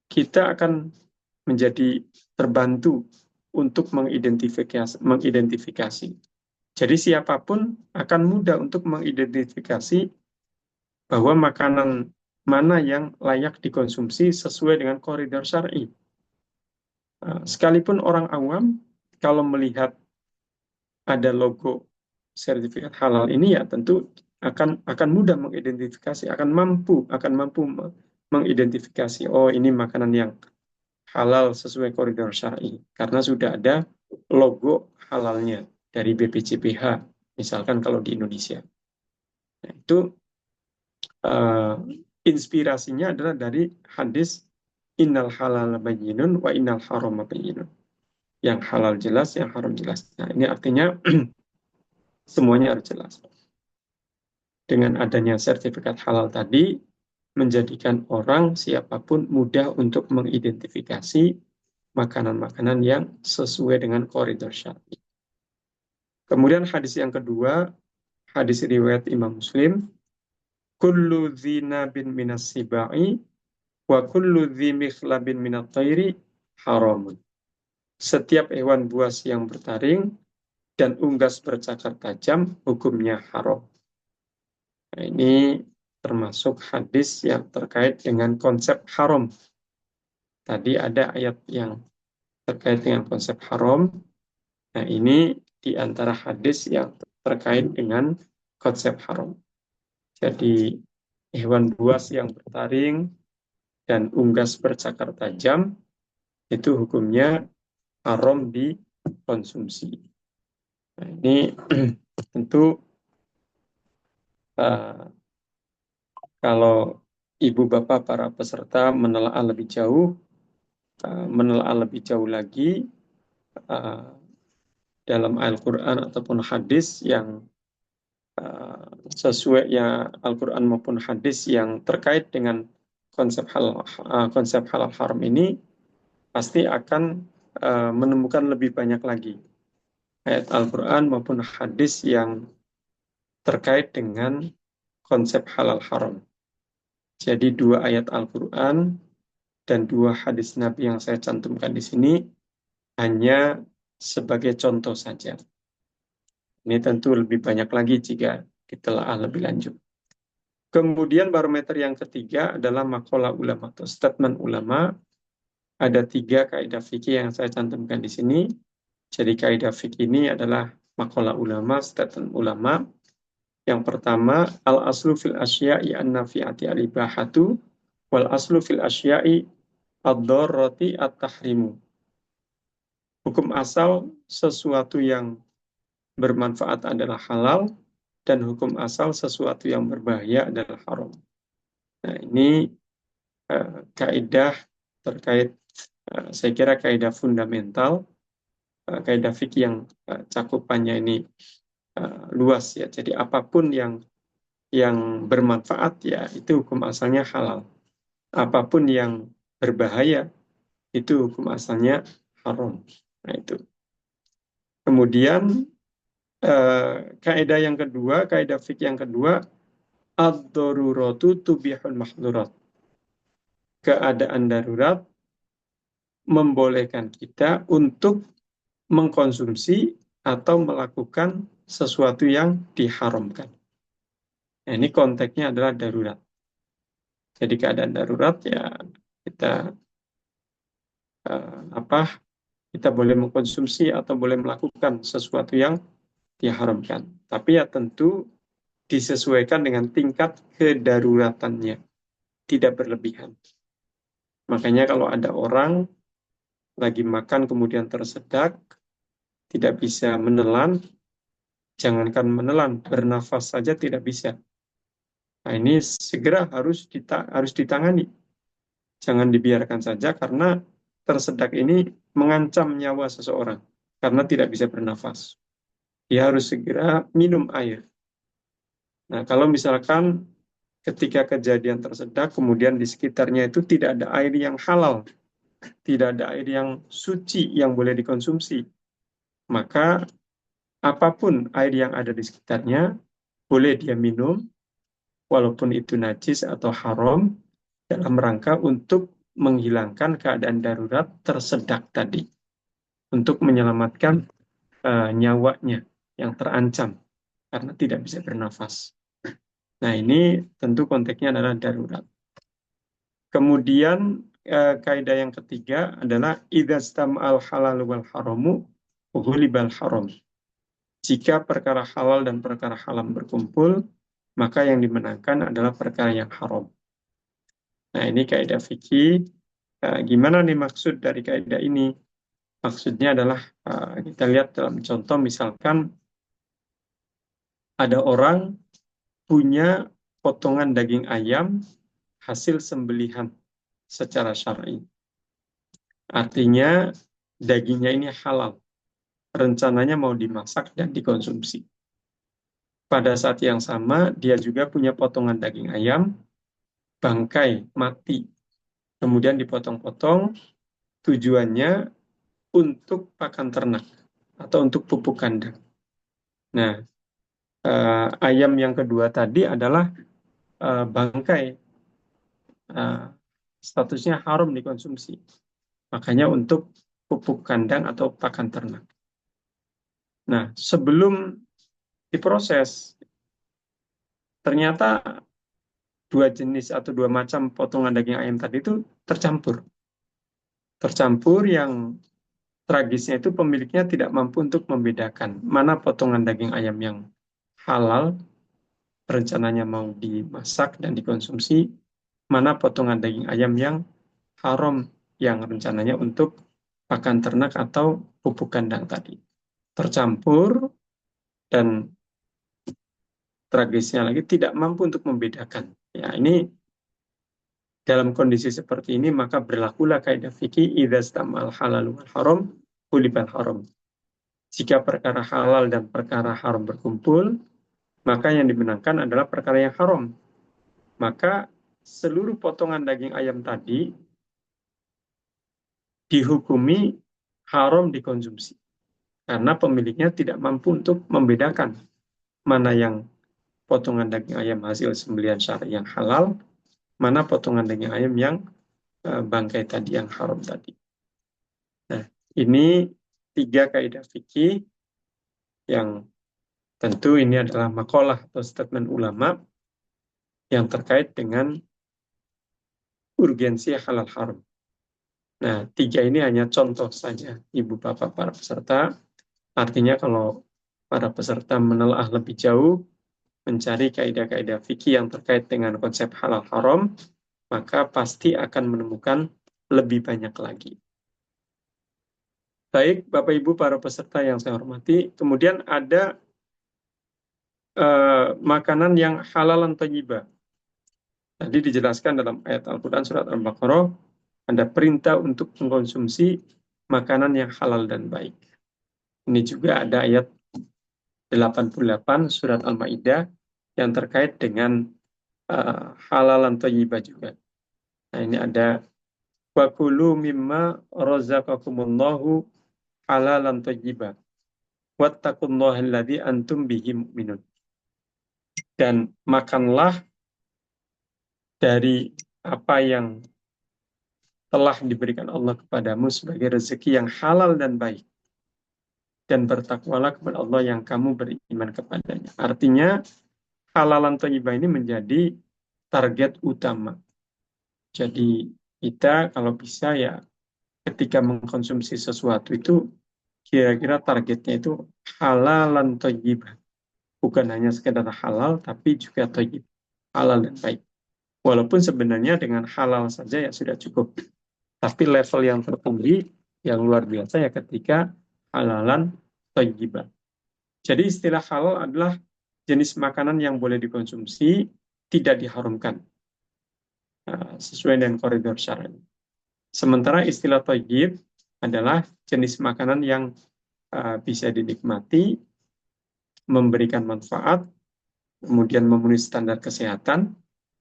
kita akan menjadi terbantu untuk mengidentifikasi. Jadi siapapun akan mudah untuk mengidentifikasi bahwa makanan mana yang layak dikonsumsi sesuai dengan koridor syar'i. Sekalipun orang awam, kalau melihat ada logo sertifikat halal ini, ya tentu akan mudah mengidentifikasi, akan mampu mengidentifikasi, oh ini makanan yang halal sesuai koridor syar'i, karena sudah ada logo halalnya dari BPJPH, misalkan kalau di Indonesia. Nah, itu inspirasinya adalah dari hadis innal halal bayyinun wa innal harama bayyinun. Yang halal jelas, yang haram jelas. Nah, ini artinya semuanya harus jelas. Dengan adanya sertifikat halal tadi, menjadikan orang siapapun mudah untuk mengidentifikasi makanan-makanan yang sesuai dengan koridor syar'i. Kemudian hadis yang kedua, hadis riwayat Imam Muslim, kullu dzinabin minas sibai wa kullu dzi mikhlabin minat thairi haramun. Setiap hewan buas yang bertaring dan unggas bercakar tajam hukumnya haram. Nah, ini termasuk hadis yang terkait dengan konsep haram. Tadi ada ayat yang terkait dengan konsep haram. Nah, ini di antara hadis yang terkait dengan konsep haram. Jadi, hewan buas yang bertaring dan unggas bercakar tajam, itu hukumnya haram dikonsumsi. Nah, ini tentu uh, kalau ibu bapak para peserta menelaah lebih jauh, menelaah lebih jauh lagi uh, dalam Al-Quran ataupun hadis yang sesuai ya Al-Quran maupun hadis yang terkait dengan konsep halal haram ini pasti akan menemukan lebih banyak lagi ayat Al-Quran maupun hadis yang terkait dengan konsep halal haram. Jadi dua ayat Al-Quran dan dua hadis Nabi yang saya cantumkan di sini hanya sebagai contoh saja. Ini tentu lebih banyak lagi jika ditelaah lebih lanjut. Kemudian barometer yang ketiga adalah maqalah ulama atau statement ulama. Ada tiga kaidah fikih yang saya cantumkan di sini. Jadi kaidah fikih ini adalah maqalah ulama, statement ulama. Yang pertama, al-aslu fil asya'i an-nafi'ati al-ibahatu wal aslu fil asya'i ad-darrati at-tahrimu. Hukum asal sesuatu yang bermanfaat adalah halal dan hukum asal sesuatu yang berbahaya adalah haram. Nah, ini kaidah terkait saya kira kaidah fundamental, kaidah fikih yang cakupannya ini luas ya. Jadi apapun yang bermanfaat ya itu hukum asalnya halal. Apapun yang berbahaya itu hukum asalnya haram. Nah itu. Kemudian kaidah yang kedua, kaidah fikih yang kedua, ad-daruratu tubihul mahdurat. Keadaan darurat membolehkan kita untuk mengkonsumsi atau melakukan sesuatu yang diharamkan. Nah, ini konteksnya adalah darurat. Jadi keadaan darurat ya kita apa kita boleh mengkonsumsi atau boleh melakukan sesuatu yang diharamkan. Tapi ya tentu disesuaikan dengan tingkat kedaruratannya, tidak berlebihan. Makanya kalau ada orang lagi makan kemudian tersedak, tidak bisa menelan, jangankan menelan, bernafas saja tidak bisa. Nah, ini segera harus ditangani. Jangan dibiarkan saja karena tersedak ini mengancam nyawa seseorang karena tidak bisa bernafas. Dia harus segera minum air. Nah, kalau misalkan ketika kejadian tersedak, kemudian di sekitarnya itu tidak ada air yang halal, tidak ada air yang suci yang boleh dikonsumsi, maka apapun air yang ada di sekitarnya, boleh dia minum, walaupun itu najis atau haram, dalam rangka untuk menghilangkan keadaan darurat tersedak tadi, untuk menyelamatkan nyawanya yang terancam karena tidak bisa bernafas. Nah, ini tentu konteksnya adalah darurat. Kemudian kaidah yang ketiga adalah idzastam al halal wal haramu ghulibal haram. Jika perkara halal dan perkara haram berkumpul, maka yang dimenangkan adalah perkara yang haram. Nah, ini kaidah fikih. Gimana nih maksud dari kaidah ini? Maksudnya adalah kita lihat dalam contoh misalkan ada orang punya potongan daging ayam hasil sembelihan secara syar'i. Artinya dagingnya ini halal. Rencananya mau dimasak dan dikonsumsi. Pada saat yang sama, dia juga punya potongan daging ayam, bangkai, mati. Kemudian dipotong-potong, tujuannya untuk pakan ternak atau untuk pupuk kandang. Nah, ayam yang kedua tadi adalah bangkai. Statusnya haram dikonsumsi. Makanya untuk pupuk kandang atau pakan ternak. Nah, sebelum diproses, ternyata dua jenis atau dua macam potongan daging ayam tadi itu tercampur. Tercampur yang tragisnya itu pemiliknya tidak mampu untuk membedakan mana potongan daging ayam yang halal, rencananya mau dimasak dan dikonsumsi, mana potongan daging ayam yang haram, yang rencananya untuk pakan ternak atau pupuk kandang tadi. Tercampur, dan tragisnya lagi tidak mampu untuk membedakan. Ya, ini dalam kondisi seperti ini maka berlakulah kaidah fikih idza istamal halal wal haram hulibal haram. Jika perkara halal dan perkara haram berkumpul, maka yang dimenangkan adalah perkara yang haram. Maka seluruh potongan daging ayam tadi dihukumi haram dikonsumsi. Karena pemiliknya tidak mampu untuk membedakan mana yang potongan daging ayam hasil sembelihan syar'i yang halal, mana potongan daging ayam yang bangkai tadi yang haram tadi. Nah, ini 3 kaidah fikih yang tentu ini adalah makalah atau statement ulama yang terkait dengan urgensi halal haram. Nah, 3 ini hanya contoh saja, Ibu Bapak para peserta. Artinya kalau para peserta menelaah lebih jauh, mencari kaidah-kaidah fikih yang terkait dengan konsep halal haram, maka pasti akan menemukan lebih banyak lagi. Baik, Bapak Ibu para peserta yang saya hormati, kemudian ada makanan yang halalan thayyibah. Tadi dijelaskan dalam ayat Al-Quran surat Al-Baqarah, ada perintah untuk mengkonsumsi makanan yang halal dan baik. Ini juga ada ayat 88 surat Al-Ma'idah yang terkait dengan halalan thayyibah juga. Nah, ini ada wa kulu mimma razaqakumullahu halalan thayyibah wattaqullaha alladzi antum bihi mu'minun. Dan makanlah dari apa yang telah diberikan Allah kepadamu sebagai rezeki yang halal dan baik. Dan bertakwalah kepada Allah yang kamu beriman kepadanya. Artinya, halalan thayyibah ini menjadi target utama. Jadi, kita kalau bisa ya ketika mengkonsumsi sesuatu itu kira-kira targetnya itu halalan thayyibah. Bukan hanya sekedar halal, tapi juga thayyib. Halal dan baik. Walaupun sebenarnya dengan halal saja ya sudah cukup. Tapi level yang tertinggi, yang luar biasa ya ketika halalan thayyibah. Jadi istilah halal adalah jenis makanan yang boleh dikonsumsi, tidak diharamkan. Sesuai dengan koridor syar'i. Sementara istilah thayyib adalah jenis makanan yang bisa dinikmati, memberikan manfaat, kemudian memenuhi standar kesehatan,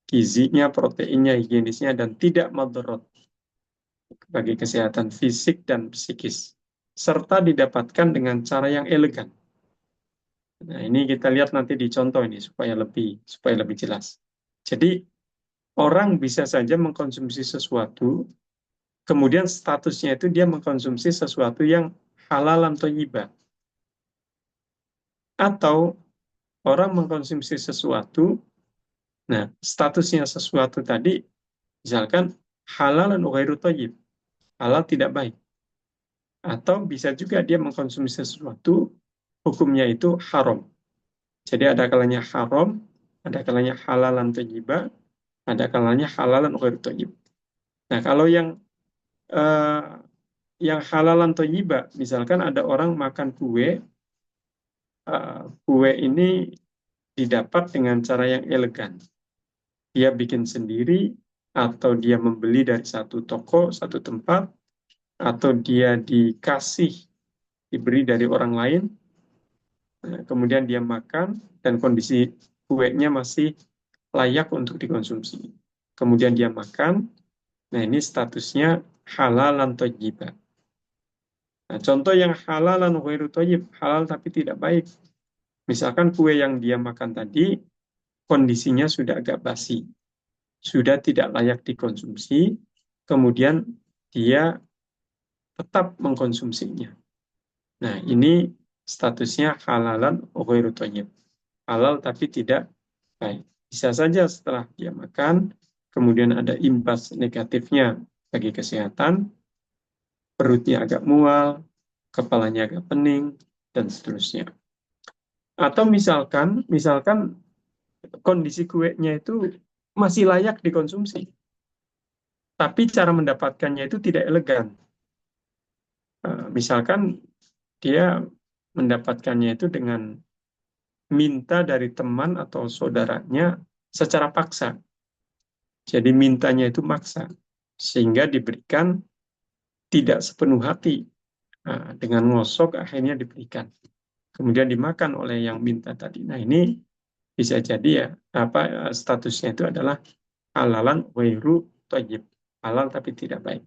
gizinya, proteinnya, higienisnya, dan tidak madharat bagi kesehatan fisik dan psikis, serta didapatkan dengan cara yang elegan. Nah, ini kita lihat nanti di contoh ini supaya lebih jelas. Jadi, orang bisa saja mengkonsumsi sesuatu, kemudian statusnya itu dia mengkonsumsi sesuatu yang halalan thayyibah. Atau orang mengkonsumsi sesuatu, nah statusnya sesuatu tadi, misalkan halalan ghairu thayyib, halal tidak baik. Atau bisa juga dia mengkonsumsi sesuatu, hukumnya itu haram. Jadi ada kalanya haram, ada kalanya halalan thayyibah, ada kalanya halalan ghairu thayyib. Nah, kalau yang halalan thayyibah, misalkan ada orang makan kue, kue ini didapat dengan cara yang elegan. Dia bikin sendiri, atau dia membeli dari satu toko, satu tempat, atau dia diberi dari orang lain, kemudian dia makan, dan kondisi kuenya masih layak untuk dikonsumsi. Kemudian dia makan, nah ini statusnya halalan thayyibah. Nah, contoh yang halalan ghairu thayyib, halal tapi tidak baik. Misalkan kue yang dia makan tadi, kondisinya sudah agak basi, sudah tidak layak dikonsumsi, kemudian dia tetap mengkonsumsinya. Nah, ini statusnya halalan ghairu thayyib. Halal tapi tidak baik. Bisa saja setelah dia makan, kemudian ada imbas negatifnya bagi kesehatan, perutnya agak mual, kepalanya agak pening, dan seterusnya. Atau misalkan kondisi kuenya itu masih layak dikonsumsi, tapi cara mendapatkannya itu tidak elegan. Misalkan dia mendapatkannya itu dengan minta dari teman atau saudaranya secara paksa. Jadi mintanya itu maksa, sehingga diberikan tidak sepenuh hati. Nah, dengan ngosok akhirnya diberikan. Kemudian dimakan oleh yang minta tadi. Nah, ini bisa jadi ya, statusnya itu adalah halalan wairu thayyib. Halal tapi tidak baik.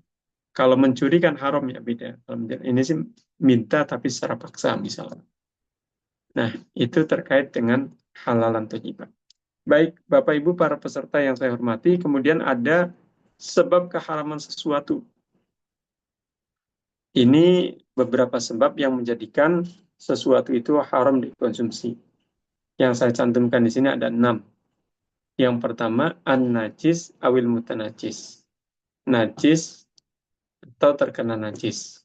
Kalau mencuri kan haram ya beda. Ini sih minta tapi secara paksa misalnya. Nah, itu terkait dengan halalan thayyib. Baik, Bapak Ibu para peserta yang saya hormati, kemudian ada sebab keharaman sesuatu. Ini beberapa sebab yang menjadikan sesuatu itu haram dikonsumsi. Yang saya cantumkan di sini ada 6. Yang pertama, an-najis awil mutanajis. Najis atau terkena najis.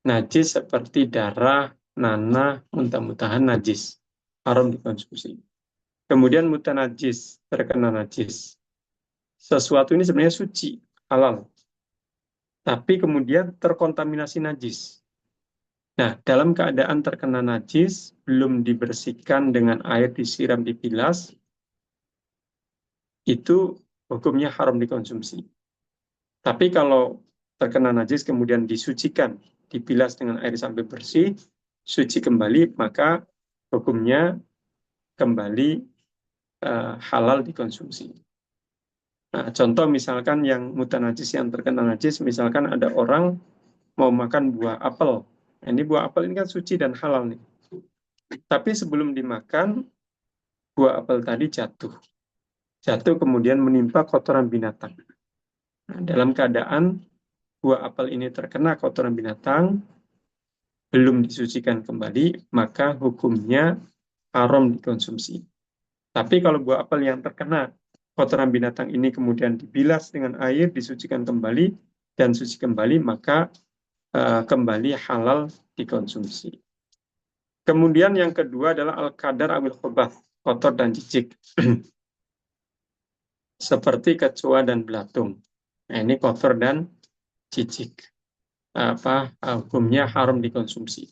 Najis seperti darah, nanah, muntah-muntahan najis. Haram dikonsumsi. Kemudian mutanajis, terkena najis. Sesuatu ini sebenarnya suci, halal. Tapi kemudian terkontaminasi najis. Nah, dalam keadaan terkena najis, belum dibersihkan dengan air disiram dibilas, itu hukumnya haram dikonsumsi. Tapi kalau terkena najis kemudian disucikan, dibilas dengan air sampai bersih, suci kembali, maka hukumnya kembali halal dikonsumsi. Nah, contoh misalkan yang mutanajis, yang terkena najis, misalkan ada orang mau makan buah apel. Nah, ini buah apel ini kan suci dan halal nih. Tapi sebelum dimakan, buah apel tadi jatuh. Jatuh kemudian menimpa kotoran binatang. Nah, dalam keadaan buah apel ini terkena kotoran binatang, belum disucikan kembali, maka hukumnya haram dikonsumsi. Tapi kalau buah apel yang terkena kotoran binatang ini kemudian dibilas dengan air, disucikan kembali, dan suci kembali, maka kembali halal dikonsumsi. Kemudian yang kedua adalah al-qadar awil khobath, kotor dan jijik. Seperti kecoa dan belatung. Nah, ini kotor dan jijik. Hukumnya haram dikonsumsi.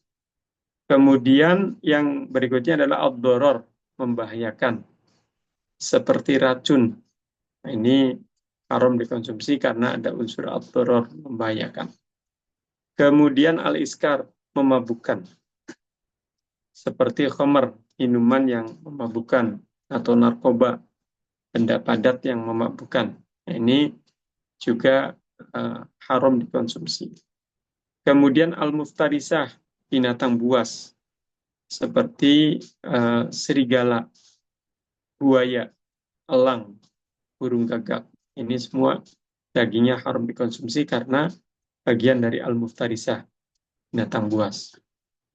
Kemudian yang berikutnya adalah ad-doror, membahayakan. Seperti racun. Nah, ini haram dikonsumsi karena ada unsur ad-doror, membahayakan. Kemudian al-iskar, memabukkan. Seperti khamar, minuman yang memabukkan, atau narkoba, benda padat yang memabukkan. Nah, ini juga haram dikonsumsi. Kemudian al-muftarisah, binatang buas, seperti serigala, buaya, elang, burung gagak. Ini semua dagingnya haram dikonsumsi karena bagian dari al-muftarisah, binatang buas.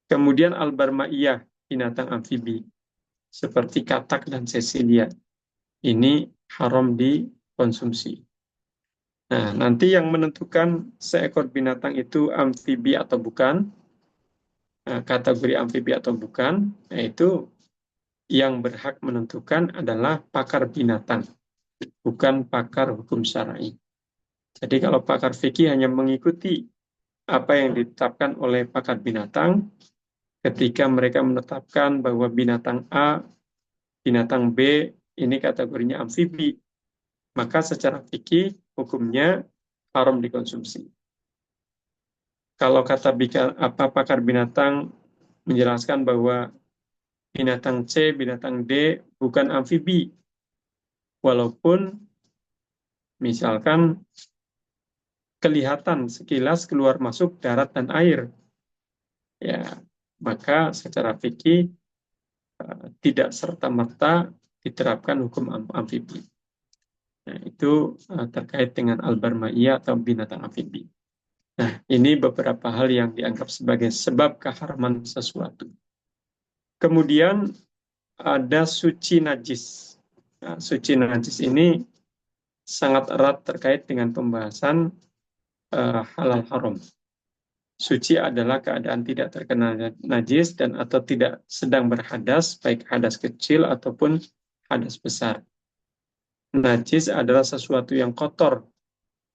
Kemudian al-barmaiyah, binatang amfibi, seperti katak dan sesilia. Ini haram dikonsumsi. Nah, nanti yang menentukan seekor binatang itu amfibi atau bukan, kategori amfibi atau bukan, yaitu yang berhak menentukan adalah pakar binatang, bukan pakar hukum syar'i. Jadi kalau pakar fikih hanya mengikuti apa yang ditetapkan oleh pakar binatang, ketika mereka menetapkan bahwa binatang A, binatang B, ini kategorinya amfibi, maka secara fikih hukumnya haram dikonsumsi. Kalau kata pakar binatang menjelaskan bahwa binatang C, binatang D bukan amfibi, walaupun misalkan kelihatan sekilas keluar masuk darat dan air, ya maka secara fikih tidak serta-merta diterapkan hukum amfibi. Nah, itu terkait dengan al-barmaiyah atau binatang amfibi. Nah, ini beberapa hal yang dianggap sebagai sebab keharaman sesuatu. Kemudian ada suci najis. Nah, suci najis ini sangat erat terkait dengan pembahasan halal haram. Suci adalah keadaan tidak terkena najis dan atau tidak sedang berhadas, baik hadas kecil ataupun hadas besar. Najis adalah sesuatu yang kotor,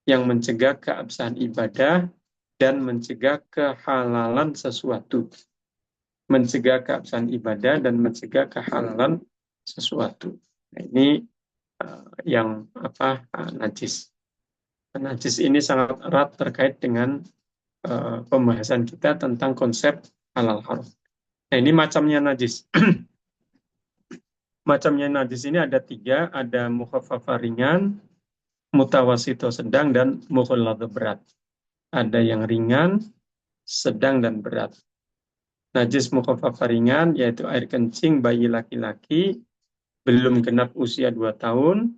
yang mencegah keabsahan ibadah dan mencegah kehalalan sesuatu. mencegah keabsahan ibadah dan mencegah kehalalan sesuatu. Nah, ini yang najis. Najis ini sangat erat terkait dengan pembahasan kita tentang konsep halal haram. Nah, ini macamnya najis. Macamnya najis ini ada 3, ada mukhaffafah ringan, mutawasito sedang, dan mughalladhah berat. Ada yang ringan, sedang, dan berat. Najis mukhaffafah ringan yaitu air kencing bayi laki-laki belum genap usia 2 tahun,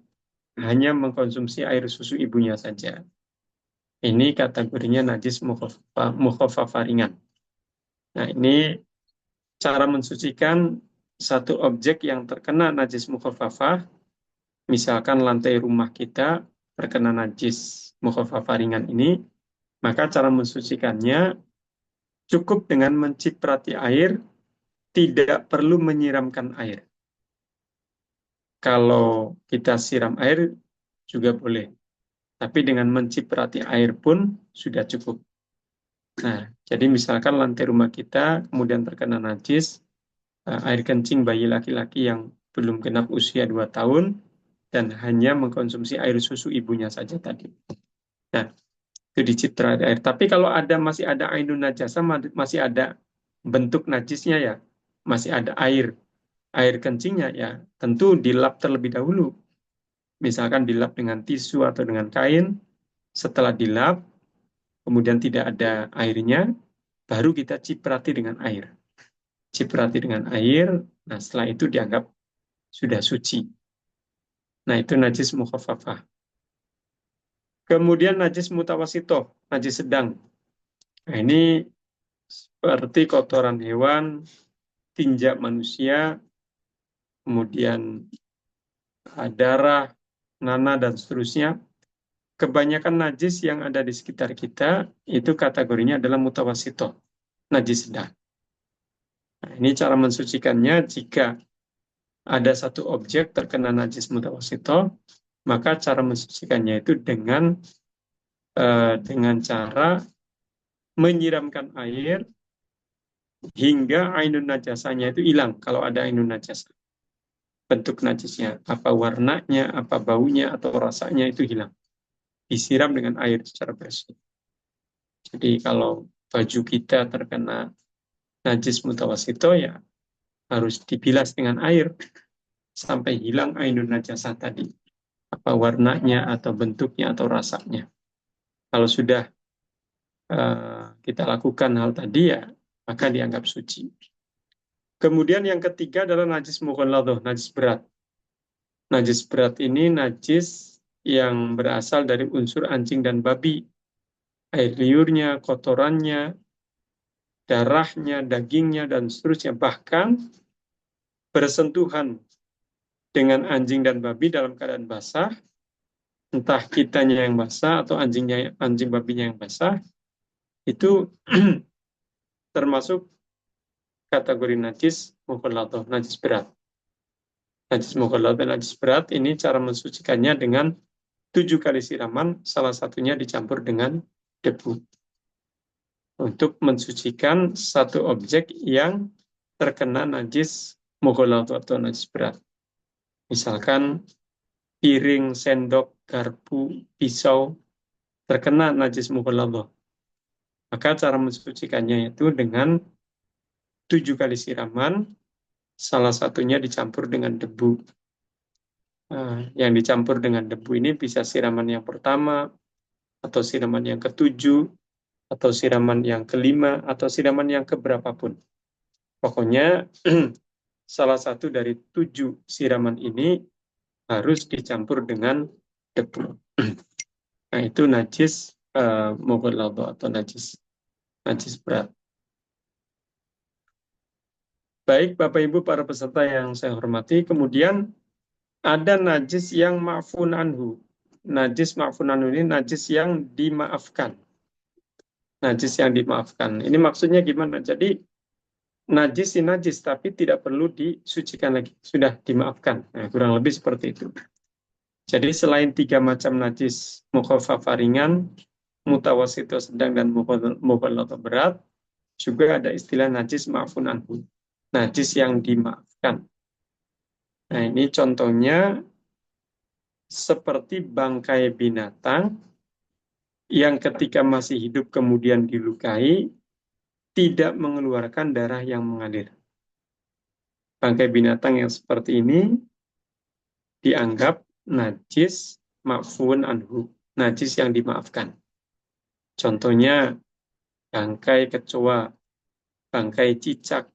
hanya mengkonsumsi air susu ibunya saja. Ini kategorinya najis mukhaffafah ringan. Nah, ini cara mensucikan satu objek yang terkena najis mukhaffafah. Misalkan lantai rumah kita terkena najis mukhaffafah ringan ini, maka cara mensucikannya cukup dengan menciprati air, tidak perlu menyiramkan air. Kalau kita siram air juga boleh, tapi dengan menciprati air pun sudah cukup. Nah, jadi misalkan lantai rumah kita kemudian terkena najis, air kencing bayi laki-laki yang belum genap usia 2 tahun, dan hanya mengkonsumsi air susu ibunya saja tadi. Nah, itu diciprati air. Tapi kalau masih ada ainun najasa, masih ada bentuk najisnya ya, masih ada air kencingnya ya, tentu dilap terlebih dahulu. Misalkan dilap dengan tisu atau dengan kain, setelah dilap, kemudian tidak ada airnya, baru kita ciprati dengan air. Ciprati dengan air, nah setelah itu dianggap sudah suci. Nah, itu najis mukhaffafah. Kemudian najis mutawasitoh, najis sedang. Nah, ini seperti kotoran hewan, tinja manusia, kemudian darah, nanah, dan seterusnya. Kebanyakan najis yang ada di sekitar kita, itu kategorinya adalah mutawasitoh, najis sedang. Nah, ini cara mensucikannya, jika ada satu objek terkena najis mutawasitoh, maka cara mensucikannya itu dengan cara menyiramkan air hingga ainun najasanya itu hilang. Kalau ada ainun najasa, bentuk najisnya, apa warnanya, apa baunya, atau rasanya itu hilang. Disiram dengan air secara bersih. Jadi kalau baju kita terkena najis mutawasito, ya harus dibilas dengan air sampai hilang ainun najasa tadi. Apa warnanya, atau bentuknya, atau rasanya. Kalau sudah kita lakukan hal tadi, ya maka dianggap suci. Kemudian yang ketiga adalah najis mughalladhah, najis berat. Najis berat ini najis yang berasal dari unsur anjing dan babi. Air liurnya, kotorannya, darahnya, dagingnya, dan seterusnya. Bahkan bersentuhan dengan anjing dan babi dalam keadaan basah, entah kitanya yang basah atau anjing babinya yang basah, itu termasuk kategori najis mughalladhah, najis berat. Najis mughalladhah, najis berat ini cara mensucikannya dengan 7 kali siraman, salah satunya dicampur dengan debu. Untuk mensucikan satu objek yang terkena najis mughalladhah atau najis berat. Misalkan piring, sendok, garpu, pisau terkena najis mughalladhah. Maka cara mensucikannya itu dengan 7 kali siraman, salah satunya dicampur dengan debu. Yang dicampur dengan debu ini bisa siraman yang pertama, atau siraman yang ke-7, atau siraman yang ke-5, atau siraman yang keberapapun. Pokoknya salah satu dari 7 siraman ini harus dicampur dengan debu. Nah, itu najis mughalladhah atau najis berat. Baik, Bapak Ibu para peserta yang saya hormati, kemudian ada najis yang ma'fun anhu. Najis ma'fun anhu ini najis yang dimaafkan. Najis yang dimaafkan. Ini maksudnya gimana? Jadi najis tapi tidak perlu disucikan lagi. Sudah dimaafkan. Nah, kurang lebih seperti itu. Jadi selain 3 macam najis, mukhaffafah ringan, mutawasito sedang, dan mughalladhah berat, juga ada istilah najis ma'fun anhu, najis yang dimaafkan. Nah, ini contohnya seperti bangkai binatang yang ketika masih hidup kemudian dilukai, tidak mengeluarkan darah yang mengalir. Bangkai binatang yang seperti ini dianggap najis ma'fun anhu, najis yang dimaafkan. Contohnya bangkai kecoa, bangkai cicak,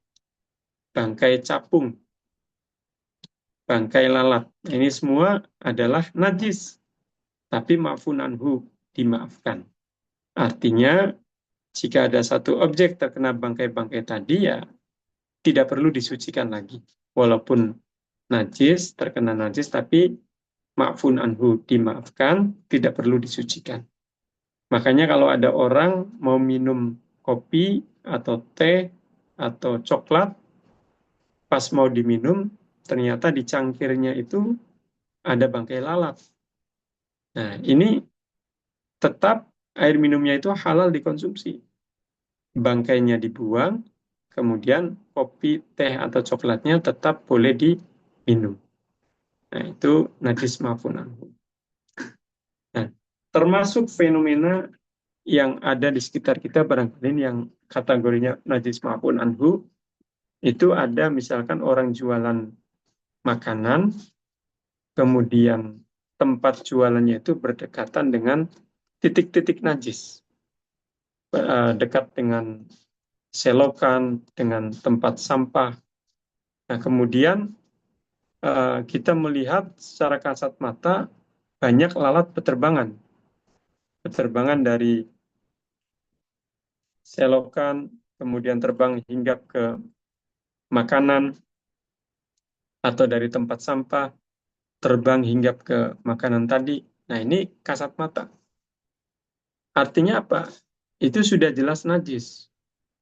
bangkai capung, bangkai lalat. Ini semua adalah najis, tapi ma'fun anhu, dimaafkan. Artinya, jika ada satu objek terkena bangkai-bangkai tadi, ya tidak perlu disucikan lagi. Walaupun najis, terkena najis, tapi ma'fun anhu, dimaafkan, tidak perlu disucikan. Makanya kalau ada orang mau minum kopi atau teh atau coklat, pas mau diminum, ternyata di cangkirnya itu ada bangkai lalat. Nah, ini tetap air minumnya itu halal dikonsumsi. Bangkainya dibuang, kemudian kopi, teh, atau coklatnya tetap boleh diminum. Nah, itu najis ma'fun anhu. Nah, termasuk fenomena yang ada di sekitar kita barangkali yang kategorinya najis ma'fun anhu, itu ada misalkan orang jualan makanan, kemudian tempat jualannya itu berdekatan dengan titik-titik najis, dekat dengan selokan, dengan tempat sampah. Nah, kemudian kita melihat secara kasat mata banyak lalat beterbangan dari selokan, kemudian terbang hingga ke makanan, atau dari tempat sampah, terbang hingga ke makanan tadi. Nah, ini kasat mata. Artinya apa? Itu sudah jelas najis.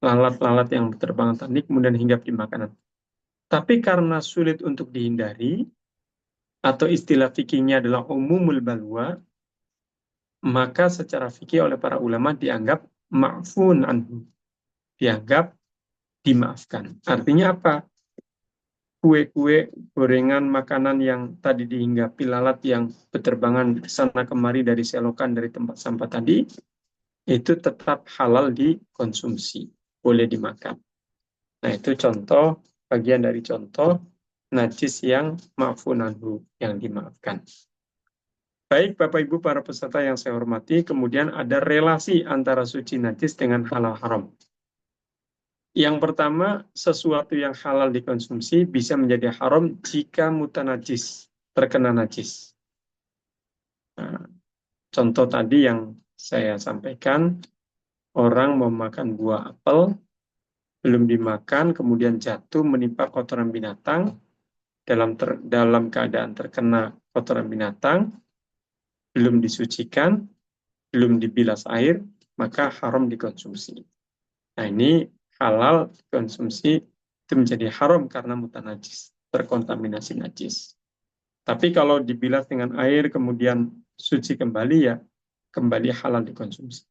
Lalat-lalat yang berterbangan tadi kemudian hinggap di makanan. Tapi karena sulit untuk dihindari, atau istilah fikihnya adalah umumul balwa, maka secara fikih oleh para ulama dianggap ma'fun anhu. Dianggap dimaafkan. Artinya apa? Kue-kue, gorengan, makanan yang tadi dihinggapi lalat yang berterbangan sana kemari dari selokan, dari tempat sampah tadi, itu tetap halal dikonsumsi, boleh dimakan. Nah, itu contoh, bagian dari contoh najis yang ma'fun anhu, yang dimaafkan. Baik, Bapak Ibu para peserta yang saya hormati, kemudian ada relasi antara suci najis dengan halal haram. Yang pertama, sesuatu yang halal dikonsumsi bisa menjadi haram jika mutanajis, terkena najis. Nah, contoh tadi yang saya sampaikan, orang mau makan buah apel, belum dimakan, kemudian jatuh menimpa kotoran binatang, dalam keadaan terkena kotoran binatang, belum disucikan, belum dibilas air, maka haram dikonsumsi. Nah, ini halal dikonsumsi itu menjadi haram karena mutanajis, terkontaminasi najis. Tapi kalau dibilas dengan air kemudian suci kembali, ya kembali halal dikonsumsi.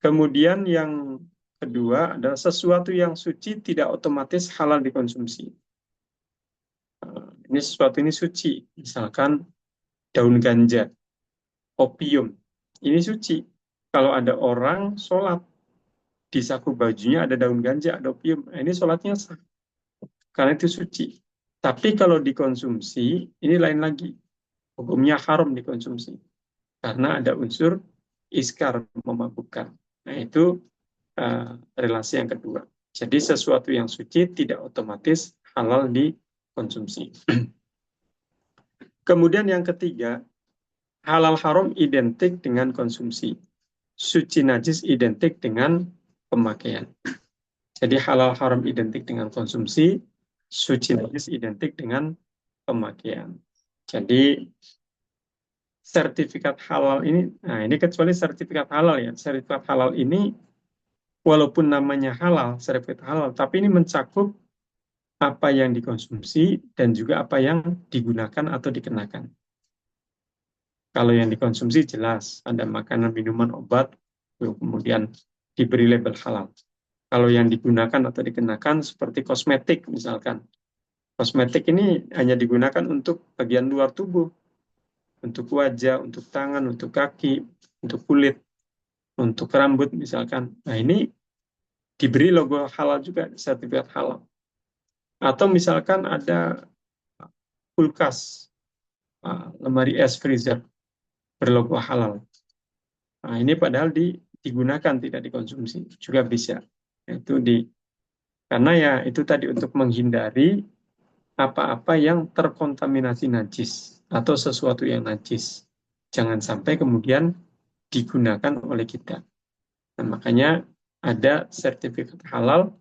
Kemudian yang kedua adalah sesuatu yang suci tidak otomatis halal dikonsumsi. Ini sesuatu ini suci, misalkan daun ganja, opium, ini suci. Kalau ada orang sholat, di saku bajunya ada daun ganja, ada opium, nah, ini sholatnya sah, karena itu suci. Tapi kalau dikonsumsi, ini lain lagi. Hukumnya haram dikonsumsi. Karena ada unsur iskar, memabukkan. Nah, itu relasi yang kedua. Jadi sesuatu yang suci tidak otomatis halal dikonsumsi. Kemudian yang ketiga, halal haram identik dengan konsumsi. Suci najis identik dengan pemakaian. Jadi halal haram identik dengan konsumsi, suci najis identik dengan pemakaian. Jadi sertifikat halal ini, nah ini kecuali sertifikat halal ya. Sertifikat halal ini walaupun namanya halal, sertifikat halal, tapi ini mencakup apa yang dikonsumsi dan juga apa yang digunakan atau dikenakan. Kalau yang dikonsumsi jelas, ada makanan, minuman, obat, kemudian diberi label halal. Kalau yang digunakan atau dikenakan seperti kosmetik misalkan. Kosmetik ini hanya digunakan untuk bagian luar tubuh, untuk wajah, untuk tangan, untuk kaki, untuk kulit, untuk rambut misalkan. Nah ini diberi logo halal juga, sertifikat halal. Atau misalkan ada kulkas, lemari es freezer berlogo halal. Nah, ini padahal digunakan tidak dikonsumsi juga bisa. Itu karena ya itu tadi untuk menghindari apa-apa yang terkontaminasi najis atau sesuatu yang najis. Jangan sampai kemudian digunakan oleh kita. Nah, makanya ada sertifikat halal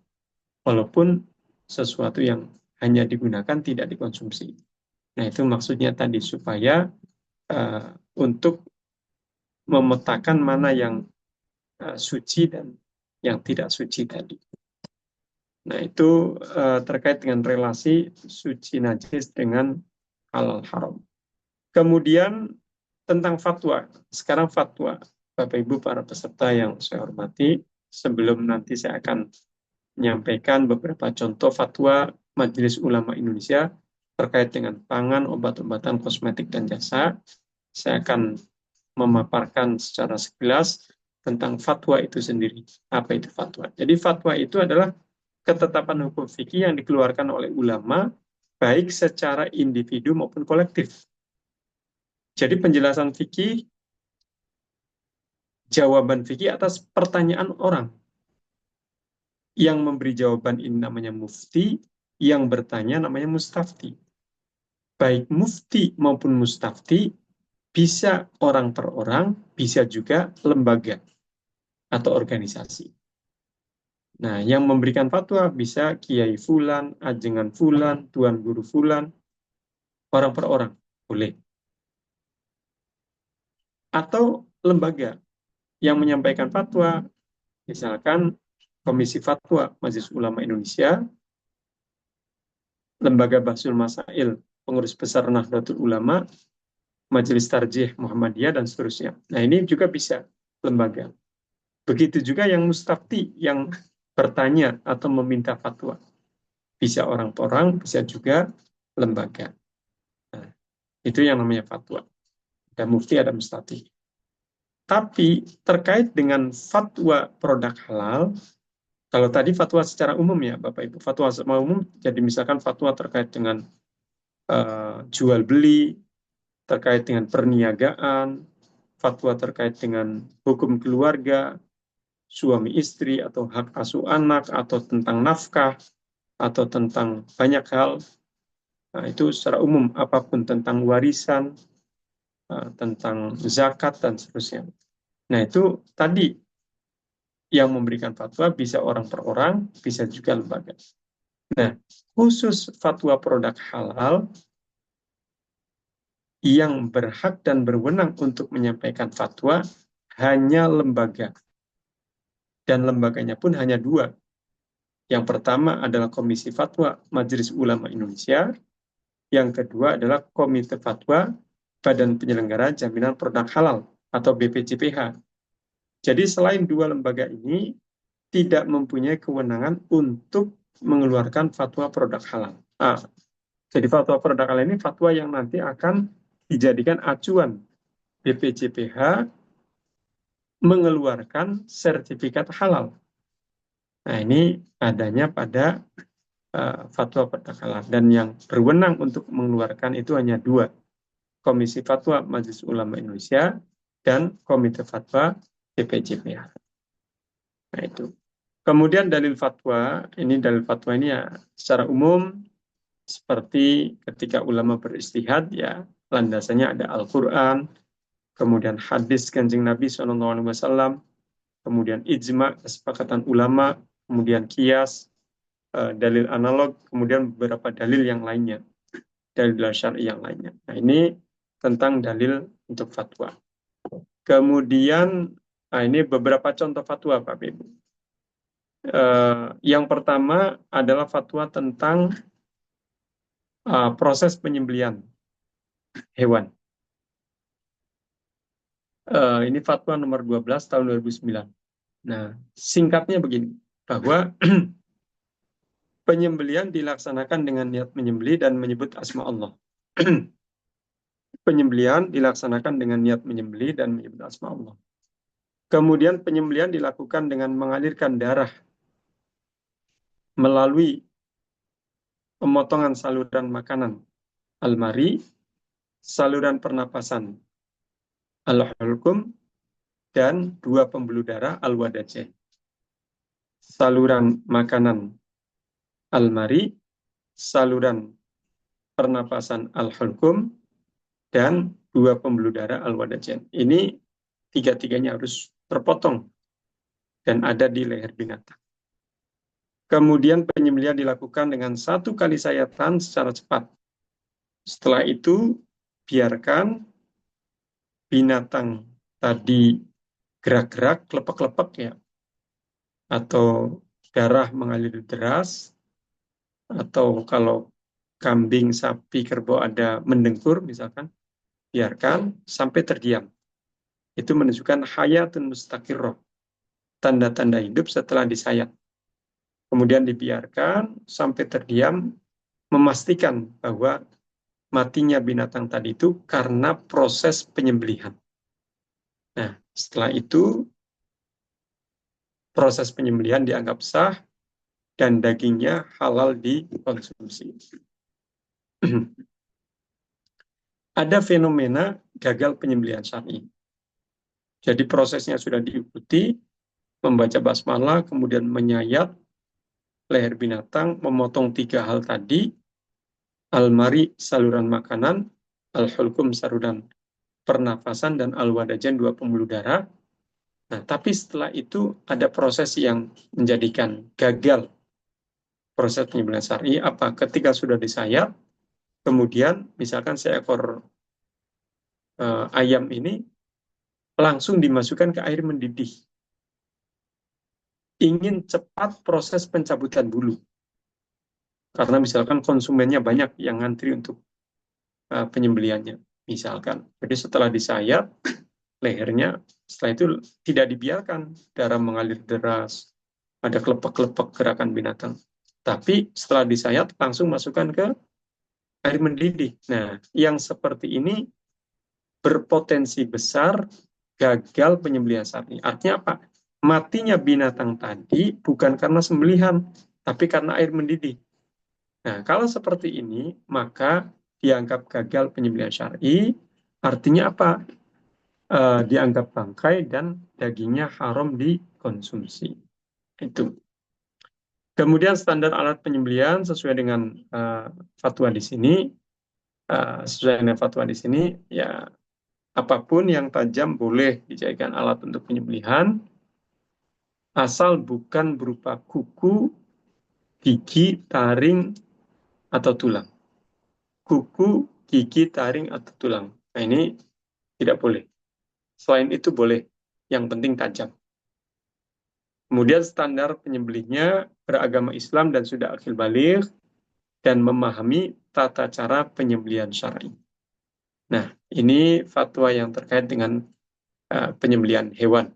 walaupun sesuatu yang hanya digunakan tidak dikonsumsi. Nah, itu maksudnya tadi supaya uh, untuk memetakan mana yang suci dan yang tidak suci tadi. Nah, itu terkait dengan relasi suci najis dengan halal haram. Kemudian tentang fatwa. Sekarang fatwa. Bapak Ibu para peserta yang saya hormati, sebelum nanti saya akan menyampaikan beberapa contoh fatwa Majelis Ulama Indonesia terkait dengan pangan, obat-obatan, kosmetik, dan jasa, saya akan memaparkan secara sekilas tentang fatwa itu sendiri. Apa itu fatwa? Jadi fatwa itu adalah ketetapan hukum fikih yang dikeluarkan oleh ulama, baik secara individu maupun kolektif. Jadi penjelasan fikih, jawaban fikih atas pertanyaan orang. Yang memberi jawaban ini namanya mufti, yang bertanya namanya mustafti. Baik mufti maupun mustafti bisa orang per orang, bisa juga lembaga atau organisasi. Nah, yang memberikan fatwa bisa kiai fulan, ajengan fulan, tuan guru fulan, orang per orang, boleh. Atau lembaga yang menyampaikan fatwa, misalkan Komisi Fatwa Majelis Ulama Indonesia, Lembaga Bahsul Masail, Pengurus Besar Nahdlatul Ulama, Majelis Tarjih Muhammadiyah, dan seterusnya. Nah, ini juga bisa lembaga. Begitu juga yang mustafti, yang bertanya atau meminta fatwa. Bisa orang per orang, bisa juga lembaga. Nah, itu yang namanya fatwa. Ada mufti, ada mustafti. Tapi terkait dengan fatwa produk halal, kalau tadi fatwa secara umum ya Bapak Ibu, fatwa secara umum, jadi misalkan fatwa terkait dengan jual beli, terkait dengan perniagaan, fatwa terkait dengan hukum keluarga, suami istri, atau hak asuh anak, atau tentang nafkah, atau tentang banyak hal. Nah, itu secara umum, apapun tentang warisan, tentang zakat, dan seterusnya. Nah, itu tadi yang memberikan fatwa bisa orang per orang, bisa juga lembaga. Nah, khusus fatwa produk halal, yang berhak dan berwenang untuk menyampaikan fatwa hanya lembaga. Dan lembaganya pun hanya dua. Yang pertama adalah Komisi Fatwa Majelis Ulama Indonesia. Yang kedua adalah Komite Fatwa Badan Penyelenggara Jaminan Produk Halal atau BPJPH. Jadi selain dua lembaga ini, tidak mempunyai kewenangan untuk mengeluarkan fatwa produk halal. Jadi fatwa produk halal ini fatwa yang nanti akan dijadikan acuan BPJPH mengeluarkan sertifikat halal. Nah, ini adanya pada fatwa produk halal. Dan yang berwenang untuk mengeluarkan itu hanya dua. Komisi Fatwa Majelis Ulama Indonesia dan Komite Fatwa BPJPH. Nah, itu. Kemudian dalil fatwa, ini ya secara umum seperti ketika ulama beristihad ya landasannya ada Al-Qur'an, kemudian hadis Kanjeng Nabi SAW, kemudian ijma kesepakatan ulama, kemudian kias, dalil analog, kemudian beberapa dalil yang lainnya, dalil syar'i yang lainnya. Nah, ini tentang dalil untuk fatwa. Kemudian ini beberapa contoh fatwa Pak Ibu. Yang pertama adalah fatwa tentang proses penyembelihan hewan. Ini fatwa nomor 12 tahun 2009. Nah, singkatnya begini. bahwa penyembelihan dilaksanakan dengan niat menyembelih dan menyebut asma Allah. Penyembelihan dilaksanakan dengan niat menyembelih dan menyebut asma Allah. Kemudian penyembelihan dilakukan dengan mengalirkan darah melalui pemotongan saluran makanan al-mari, saluran pernapasan al-hulqum, dan dua pembuluh darah al-wadajain. Saluran makanan al-mari, saluran pernapasan al-hulqum, dan dua pembuluh darah al-wadajain. Ini tiga-tiganya harus terpotong dan ada di leher binatang. Kemudian penyembelihan dilakukan dengan satu kali sayatan secara cepat. Setelah itu, biarkan binatang tadi gerak-gerak, klepek-klepek ya, atau darah mengalir deras, atau kalau kambing, sapi, kerbau ada mendengkur misalkan, biarkan sampai terdiam. Itu menunjukkan hayatun mustaqirroh, tanda-tanda hidup setelah disayat. Kemudian dibiarkan sampai terdiam, memastikan bahwa matinya binatang tadi itu karena proses penyembelihan. Nah, setelah itu proses penyembelihan dianggap sah dan dagingnya halal dikonsumsi. Ada fenomena gagal penyembelihan syar'i. Jadi prosesnya sudah diikuti, membaca basmalah, kemudian menyayat leher binatang, memotong tiga hal tadi, al-mari saluran makanan, al-hulqum saluran pernafasan, dan al-wadajan dua pembuluh darah. Nah, tapi setelah itu ada proses yang menjadikan gagal proses penyembelihan syar'i. Apa? Ketika sudah disayat, kemudian misalkan seekor ayam ini langsung dimasukkan ke air mendidih. Ingin cepat proses pencabutan bulu. Karena misalkan konsumennya banyak yang ngantri untuk penyembelihannya. Misalkan. Jadi setelah disayat, lehernya setelah itu tidak dibiarkan darah mengalir deras, ada kelepek-kelepek gerakan binatang. Tapi setelah disayat, langsung masukkan ke air mendidih. Nah, yang seperti ini berpotensi besar gagal penyembelihan syar'i. Artinya apa? Matinya binatang tadi bukan karena sembelihan, tapi karena air mendidih. Nah, kalau seperti ini, maka dianggap gagal penyembelihan syar'i. Artinya apa? Dianggap bangkai dan dagingnya haram dikonsumsi. Itu. Kemudian standar alat penyembelihan sesuai dengan fatwa di sini, ya apapun yang tajam boleh dijadikan alat untuk penyembelihan, asal bukan berupa kuku, gigi, taring, atau tulang. Kuku, gigi, taring, atau tulang. Nah, ini tidak boleh. Selain itu boleh, yang penting tajam. Kemudian standar penyembelihnya beragama Islam dan sudah akil baligh dan memahami tata cara penyembelihan syar'i. Nah, ini fatwa yang terkait dengan penyembelihan hewan.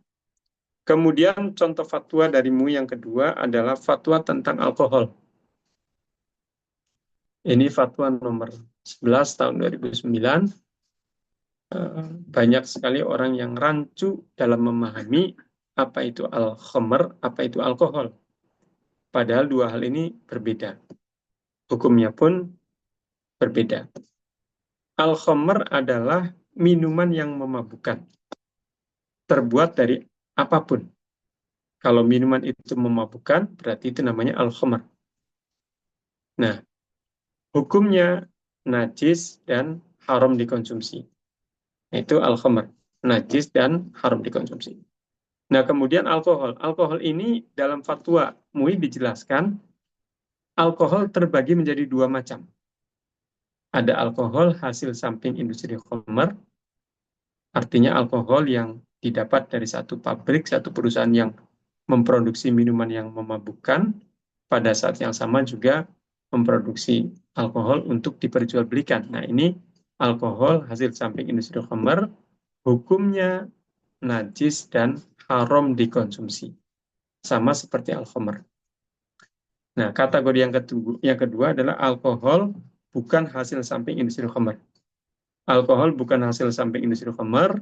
Kemudian contoh fatwa dari MUI yang kedua adalah fatwa tentang alkohol. Ini fatwa nomor 11 tahun 2009. Banyak sekali orang yang rancu dalam memahami apa itu al-khamr, apa itu alkohol. Padahal dua hal ini berbeda. Hukumnya pun berbeda. Al-khamr adalah minuman yang memabukkan. Terbuat dari apapun. Kalau minuman itu memabukkan, berarti itu namanya al-khamr. Nah, hukumnya najis dan haram dikonsumsi. Itu al-khamr. Najis dan haram dikonsumsi. Nah, kemudian alkohol. Alkohol ini dalam fatwa MUI dijelaskan, alkohol terbagi menjadi dua macam. Ada alkohol hasil samping industri khamr, artinya alkohol yang didapat dari satu pabrik, satu perusahaan yang memproduksi minuman yang memabukkan, pada saat yang sama juga memproduksi alkohol untuk diperjualbelikan. Nah, ini alkohol hasil samping industri khamr, hukumnya najis dan haram dikonsumsi. sama seperti al-khamr. Nah, kategori yang kedua adalah alkohol bukan hasil samping industri khamr. Alkohol bukan hasil samping industri khamr.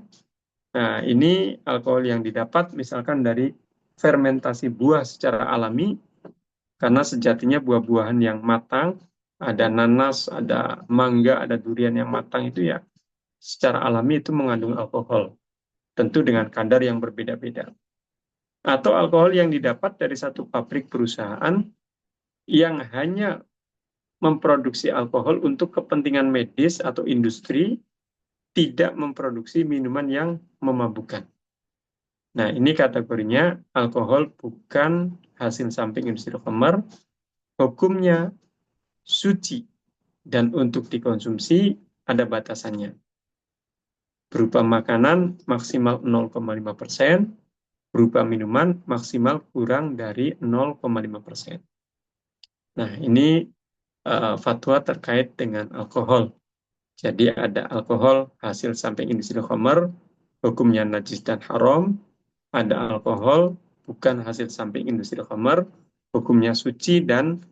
Nah, ini alkohol yang didapat misalkan dari fermentasi buah secara alami, karena sejatinya buah-buahan yang matang, ada nanas, ada mangga, ada durian yang matang itu ya secara alami itu mengandung alkohol, tentu dengan kadar yang berbeda-beda. Atau alkohol yang didapat dari satu pabrik perusahaan yang hanya memproduksi alkohol untuk kepentingan medis atau industri, tidak memproduksi minuman yang memabukkan. Nah, ini kategorinya alkohol bukan hasil samping industri khamr, hukumnya suci, dan untuk dikonsumsi ada batasannya. Berupa makanan maksimal 0,5%, berupa minuman maksimal kurang dari 0,5%. Nah, ini fatwa terkait dengan alkohol. Jadi ada alkohol hasil samping industri khamr, hukumnya najis dan haram. Ada alkohol bukan hasil samping industri khamr, hukumnya suci dan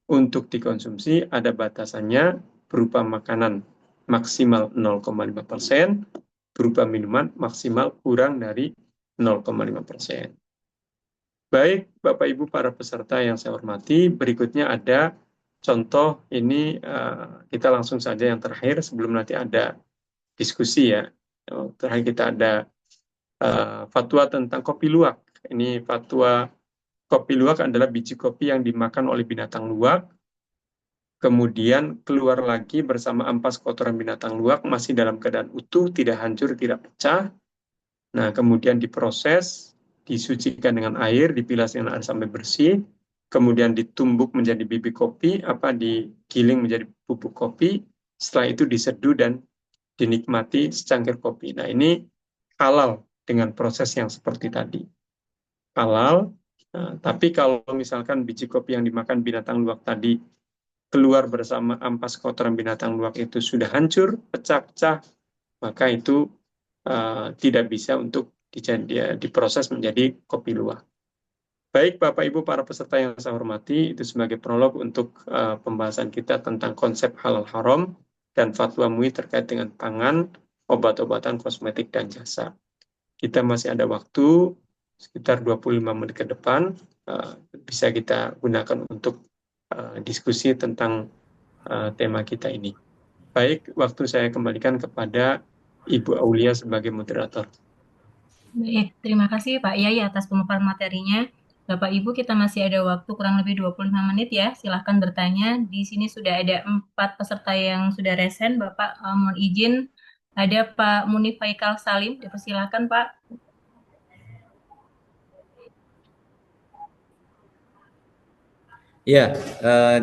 untuk dikonsumsi ada batasannya, berupa makanan maksimal 0,5%, berupa minuman maksimal kurang dari 0,5%. Baik, Bapak Ibu para peserta yang saya hormati, berikutnya ada contoh ini, kita langsung saja yang terakhir sebelum nanti ada diskusi ya. Terakhir kita ada fatwa tentang kopi luwak. Ini fatwa kopi luwak adalah biji kopi yang dimakan oleh binatang luwak, kemudian keluar lagi bersama ampas kotoran binatang luwak, masih dalam keadaan utuh, tidak hancur, tidak pecah. Nah, kemudian diproses, disucikan dengan air, dipilas dengan air sampai bersih, kemudian ditumbuk menjadi bibit kopi, digiling menjadi bubuk kopi, setelah itu diseduh dan dinikmati secangkir kopi. Nah, ini halal dengan proses yang seperti tadi. Halal, tapi kalau misalkan biji kopi yang dimakan binatang luwak tadi keluar bersama ampas kotoran binatang luwak itu sudah hancur, pecah-pecah, maka itu tidak bisa untuk diproses menjadi kopi luwak. Baik, Bapak Ibu para peserta yang saya hormati, itu sebagai prolog untuk pembahasan kita tentang konsep halal haram dan fatwa MUI terkait dengan pangan, obat-obatan, kosmetik, dan jasa. Kita masih ada waktu sekitar 25 menit ke depan, bisa kita gunakan untuk diskusi tentang tema kita ini. Baik, waktu saya kembalikan kepada Ibu Aulia sebagai moderator. Baik, terima kasih Pak Yai atas pemaparan materinya. Bapak Ibu, kita masih ada waktu kurang lebih 25 menit ya. Silahkan bertanya. Di sini sudah ada 4 peserta yang sudah resen. Bapak, mohon izin. Ada Pak Munif Faikal Salim. Dipersilakan Pak. Ya,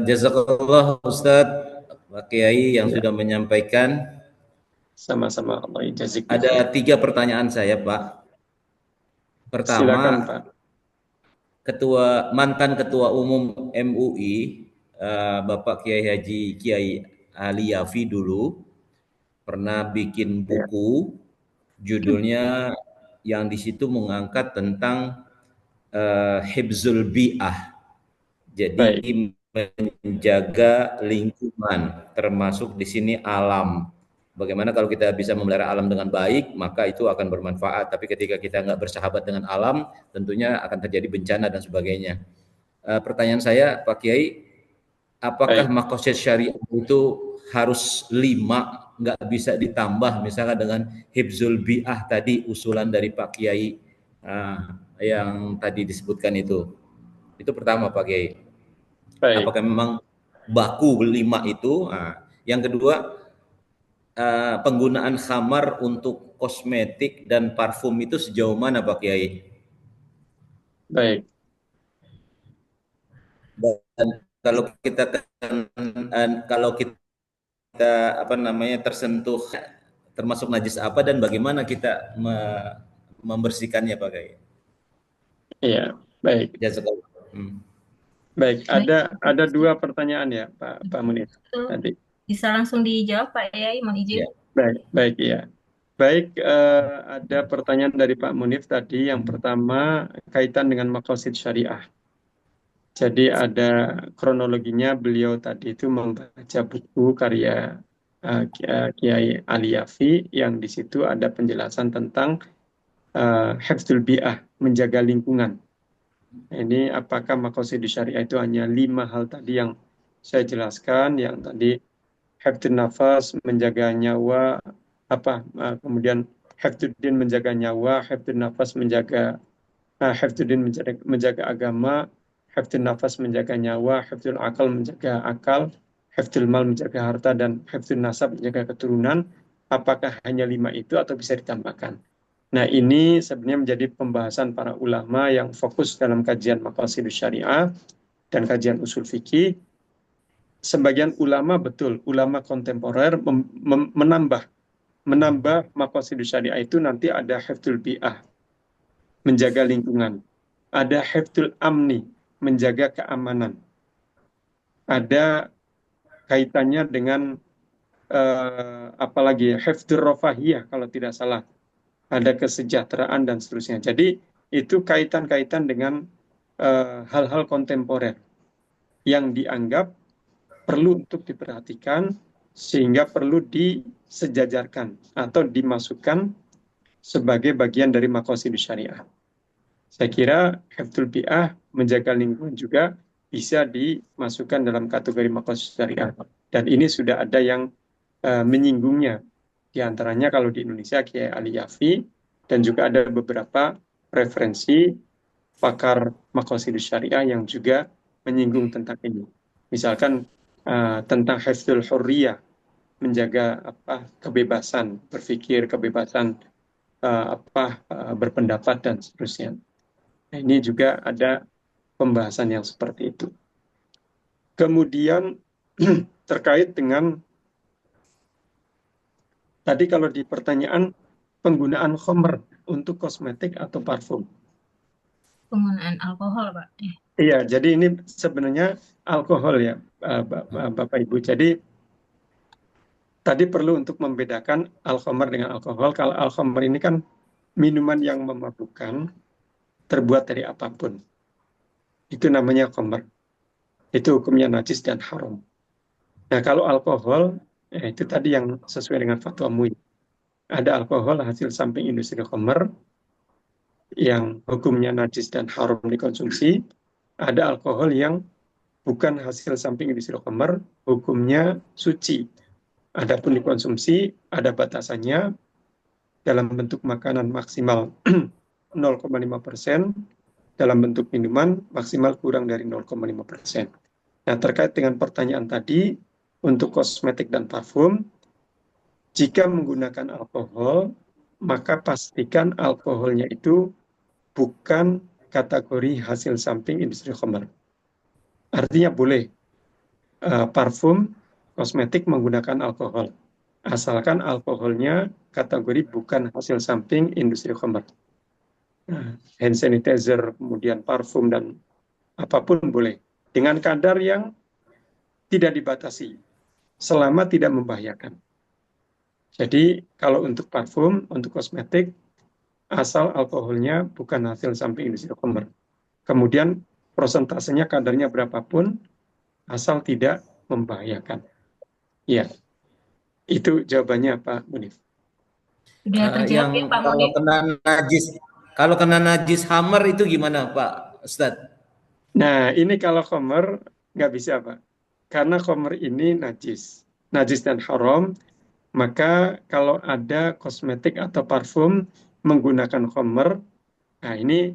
jazakallah Ustadz Pak Kiai yang Ya, sudah menyampaikan. sama-sama Allah ijazik. Ada 3 pertanyaan saya, Pak. Silakan, Pertama, Pak. mantan Ketua Umum MUI, Bapak Kiai Haji Kiai Ali Yafi dulu pernah bikin Ya, buku, judulnya yang di situ mengangkat tentang Hibzul Bi'ah. Jadi baik, menjaga lingkungan, termasuk di sini alam. Bagaimana kalau kita bisa memelihara alam dengan baik, maka itu akan bermanfaat. Tapi ketika kita nggak bersahabat dengan alam, tentunya akan terjadi bencana dan sebagainya. Pertanyaan saya, Pak Kiai, apakah baik, makosid syariah itu harus 5, nggak bisa ditambah, misalnya dengan hibzul bi'ah tadi, usulan dari Pak Kiai yang tadi disebutkan itu? Itu pertama, Pak Kiai. baik, Apakah memang baku 5 itu? Nah, yang kedua, penggunaan khamar untuk kosmetik dan parfum itu sejauh mana Pak Kiai? baik, Dan kalau kita apa namanya tersentuh termasuk najis apa dan bagaimana kita membersihkannya Pak Kiai? iya, baik, Jazakallah. baik. Baik, Ada 2 pertanyaan ya, Pak Munir. betul. Tadi. Bisa langsung dijawab Pak Yai, mohon izin. Ya. Baik, baik, ya. Baik, ada pertanyaan dari Pak Munif tadi. Yang pertama kaitan dengan maqasid syariah. Jadi ada kronologinya, beliau tadi itu membaca buku karya Kiai Ali Yafi yang di situ ada penjelasan tentang hifdzul bi'ah, menjaga lingkungan. Ini apakah maqasid syariah itu hanya 5 hal tadi yang saya jelaskan, yang tadi hifdzun nafas, menjaga nyawa, kemudian hifdzuddin menjaga nyawa, hifdzun nafas hifdzuddin menjaga agama, hifdzun nafas menjaga nyawa, hifdzul akal menjaga akal, hifdzul mal menjaga harta, dan hifdzun nasab menjaga keturunan. Apakah hanya 5 itu atau bisa ditambahkan? Nah, ini sebenarnya menjadi pembahasan para ulama yang fokus dalam kajian maqasidus syariah dan kajian usul fikih. Sebagian ulama, betul, ulama kontemporer menambah maqasidus syariah itu nanti ada hifdzul bi'ah, menjaga lingkungan. Ada hifdzul amni, menjaga keamanan. Ada kaitannya dengan apalagi hifdzur rafahiyah kalau tidak salah. Ada kesejahteraan dan seterusnya. Jadi itu kaitan-kaitan dengan hal-hal kontemporer yang dianggap perlu untuk diperhatikan sehingga perlu disejajarkan atau dimasukkan sebagai bagian dari maqasidus syariah. Saya kira hifdzul bi'ah, menjaga lingkungan juga bisa dimasukkan dalam kategori maqasidus syariah. Dan ini sudah ada yang menyinggungnya. Di antaranya kalau di Indonesia Kiai Ali Yafi, dan juga ada beberapa referensi pakar maqasidus syariah yang juga menyinggung tentang ini. Misalkan tentang hifdzul hurriyah, menjaga kebebasan berpikir, kebebasan berpendapat dan seterusnya. Nah, ini juga ada pembahasan yang seperti itu. Kemudian terkait dengan tadi kalau di pertanyaan penggunaan khamr untuk kosmetik atau parfum. Penggunaan alkohol, Pak. Iya, jadi ini sebenarnya alkohol ya, Bapak Ibu. Jadi tadi perlu untuk membedakan al-khamr dengan alkohol. Kalau al-khamr ini kan minuman yang memabukkan, terbuat dari apapun. Itu namanya khamr. Itu hukumnya najis dan haram. Nah, kalau alkohol, itu tadi yang sesuai dengan fatwa MUI. Ada alkohol hasil samping industri khamr yang hukumnya najis dan haram dikonsumsi. Ada alkohol yang bukan hasil samping industri khamr, hukumnya suci. Adapun dikonsumsi, ada batasannya dalam bentuk makanan maksimal 0,5%, dalam bentuk minuman maksimal kurang dari 0,5%. Nah, terkait dengan pertanyaan tadi, untuk kosmetik dan parfum, jika menggunakan alkohol, maka pastikan alkoholnya itu bukan kategori hasil samping industri khamr. Artinya boleh parfum, kosmetik menggunakan alkohol, asalkan alkoholnya kategori bukan hasil samping industri khamr. Hand sanitizer, kemudian parfum, dan apapun boleh. Dengan kadar yang tidak dibatasi, selama tidak membahayakan. Jadi kalau untuk parfum, untuk kosmetik, asal alkoholnya bukan hasil samping industri khamr. Kemudian prosentasenya, kadarnya berapapun, asal tidak membahayakan. Ya, itu jawabannya Pak Munif. Sudah terjawab ya Pak Munif? Kalau kena najis hammer itu gimana Pak Ustadz? Nah, ini kalau khamr nggak bisa Pak. Karena khamr ini najis dan haram, maka kalau ada kosmetik atau parfum menggunakan khamr, nah ini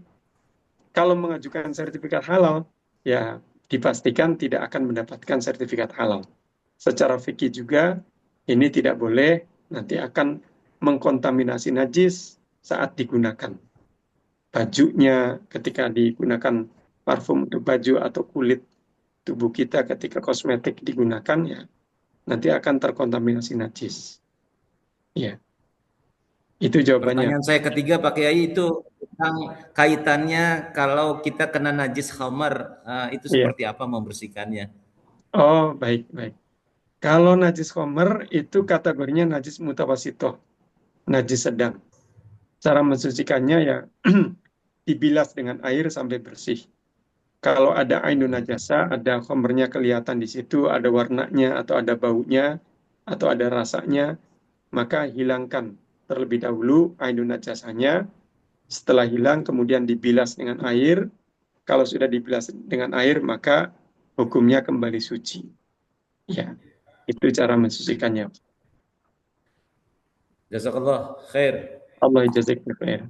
kalau mengajukan sertifikat halal, ya dipastikan tidak akan mendapatkan sertifikat halal. Secara fikih juga, ini tidak boleh, nanti akan mengkontaminasi najis saat digunakan. Bajunya ketika digunakan parfum untuk baju atau kulit tubuh kita ketika kosmetik digunakan, ya nanti akan terkontaminasi najis. Ya, itu jawabannya. Pertanyaan saya ketiga Pak Kiai itu tentang kaitannya kalau kita kena najis khamar, itu seperti apa membersihkannya? Oh, baik. Kalau najis khamr itu kategorinya najis mutawasitoh. najis sedang. Cara mensucikannya ya dibilas dengan air sampai bersih. Kalau ada ainun najasa, ada khomernya kelihatan di situ, ada warnanya atau ada baunya atau ada rasanya, maka hilangkan terlebih dahulu ainun najasanya. Setelah hilang, kemudian dibilas dengan air. Kalau sudah dibilas dengan air, maka hukumnya kembali suci. Ya, itu cara mensucikannya. Jazakallah khair. Allah jazakallahu khair.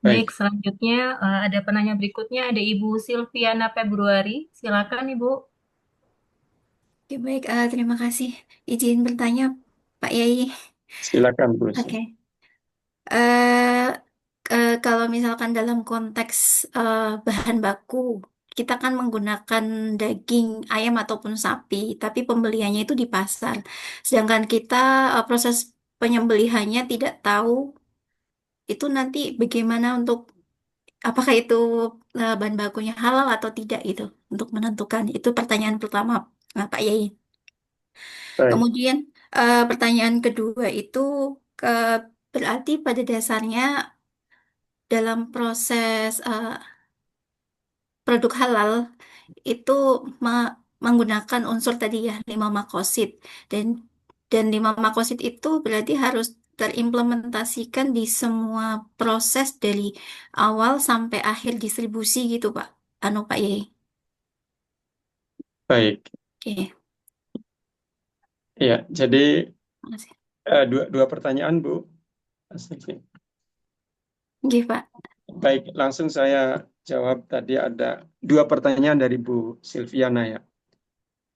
Baik, Baik, selanjutnya ada penanya berikutnya, ada Ibu Silviana Februari. Silakan Ibu. Oke, baik, terima kasih. Izin bertanya, Pak Yai. silakan Bu. Oke. eh Kalau misalkan dalam konteks bahan baku, kita kan menggunakan daging ayam ataupun sapi, tapi pembeliannya itu di pasar. Sedangkan kita proses penyembelihannya tidak tahu itu nanti bagaimana untuk apakah itu bahan bakunya halal atau tidak itu untuk menentukan. Itu pertanyaan pertama, Pak Yai. Baik, Kemudian pertanyaan kedua itu ke berarti pada dasarnya dalam proses produk halal itu menggunakan unsur tadi ya 5 makosid dan 5 makosid itu berarti harus terimplementasikan di semua proses dari awal sampai akhir distribusi gitu Pak. Pak Yai. baik. Oke, Ya, jadi makasih. dua pertanyaan Bu. Astagfirullah. Oke, Pak. Baik, langsung saya jawab. Tadi ada dua pertanyaan dari Bu Silviana ya.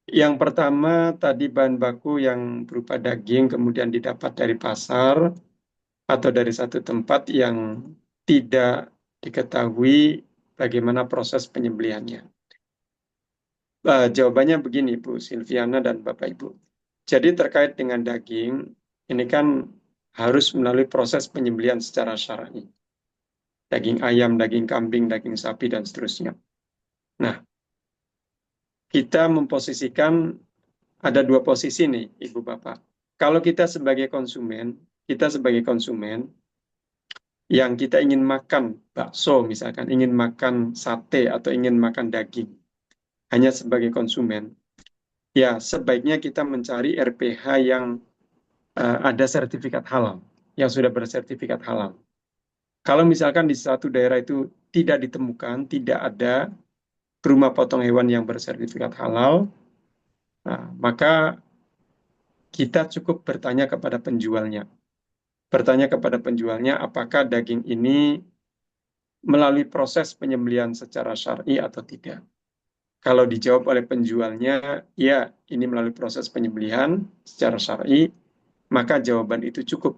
Yang pertama tadi bahan baku yang berupa daging kemudian didapat dari pasar atau dari satu tempat yang tidak diketahui bagaimana proses penyembelihannya. Jawabannya begini Bu Silviana dan Bapak Ibu. Jadi terkait dengan daging, ini kan harus melalui proses penyembelihan secara syar'i. Daging ayam, daging kambing, daging sapi, dan seterusnya. Nah, kita memposisikan ada dua posisi nih, Ibu Bapak. Kalau kita sebagai konsumen yang kita ingin makan bakso misalkan, ingin makan sate atau ingin makan daging, hanya sebagai konsumen, ya sebaiknya kita mencari RPH yang ada sertifikat halal, yang sudah bersertifikat halal. Kalau misalkan di satu daerah itu tidak ditemukan, tidak ada rumah potong hewan yang bersertifikat halal, nah, maka kita cukup bertanya kepada penjualnya. Bertanya kepada penjualnya apakah daging ini melalui proses penyembelihan secara syar'i atau tidak. Kalau dijawab oleh penjualnya, ya ini melalui proses penyembelihan secara syar'i, maka jawaban itu cukup.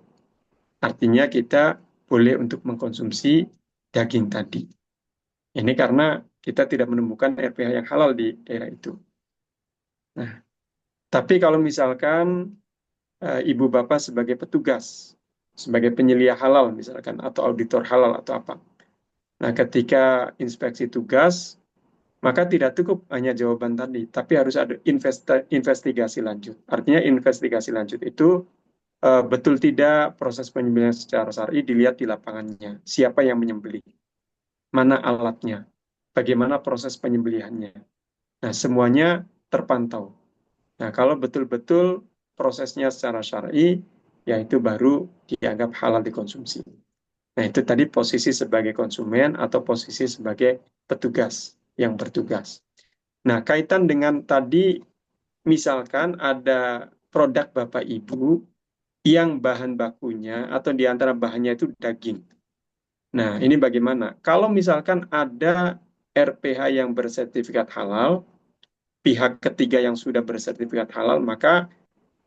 Artinya kita boleh untuk mengkonsumsi daging tadi. Ini karena kita tidak menemukan RPH yang halal di daerah itu. Nah, tapi kalau misalkan ibu bapak sebagai petugas, sebagai penyelia halal misalkan, atau auditor halal atau apa. Nah, ketika inspeksi tugas, maka tidak cukup hanya jawaban tadi, tapi harus ada investigasi lanjut. Artinya investigasi lanjut itu betul tidak proses penyembelihan secara syar'i dilihat di lapangannya. Siapa yang menyembelih? Mana alatnya? Bagaimana proses penyembelihannya? Nah, semuanya terpantau. Nah, kalau betul-betul prosesnya secara syar'i, ya itu baru dianggap halal dikonsumsi. Nah, itu tadi posisi sebagai konsumen atau posisi sebagai petugas yang bertugas. Nah, kaitan dengan tadi, misalkan ada produk Bapak Ibu yang bahan bakunya atau di antara bahannya itu daging. Nah, ini bagaimana? Kalau misalkan ada RPH yang bersertifikat halal, pihak ketiga yang sudah bersertifikat halal, maka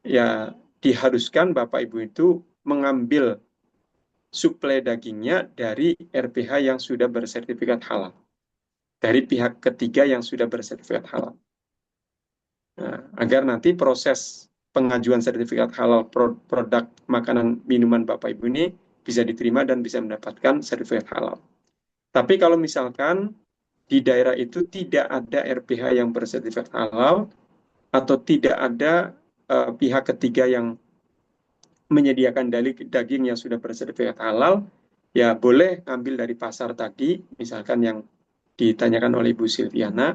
ya diharuskan Bapak Ibu itu mengambil suplai dagingnya dari RPH yang sudah bersertifikat halal. Dari pihak ketiga yang sudah bersertifikat halal. Nah, agar nanti proses pengajuan sertifikat halal produk makanan minuman Bapak Ibu ini bisa diterima dan bisa mendapatkan sertifikat halal. Tapi kalau misalkan di daerah itu tidak ada RPH yang bersertifikat halal atau tidak ada pihak ketiga yang menyediakan daging yang sudah bersertifikat halal, ya boleh ambil dari pasar tadi, misalkan yang ditanyakan oleh Ibu Silviana,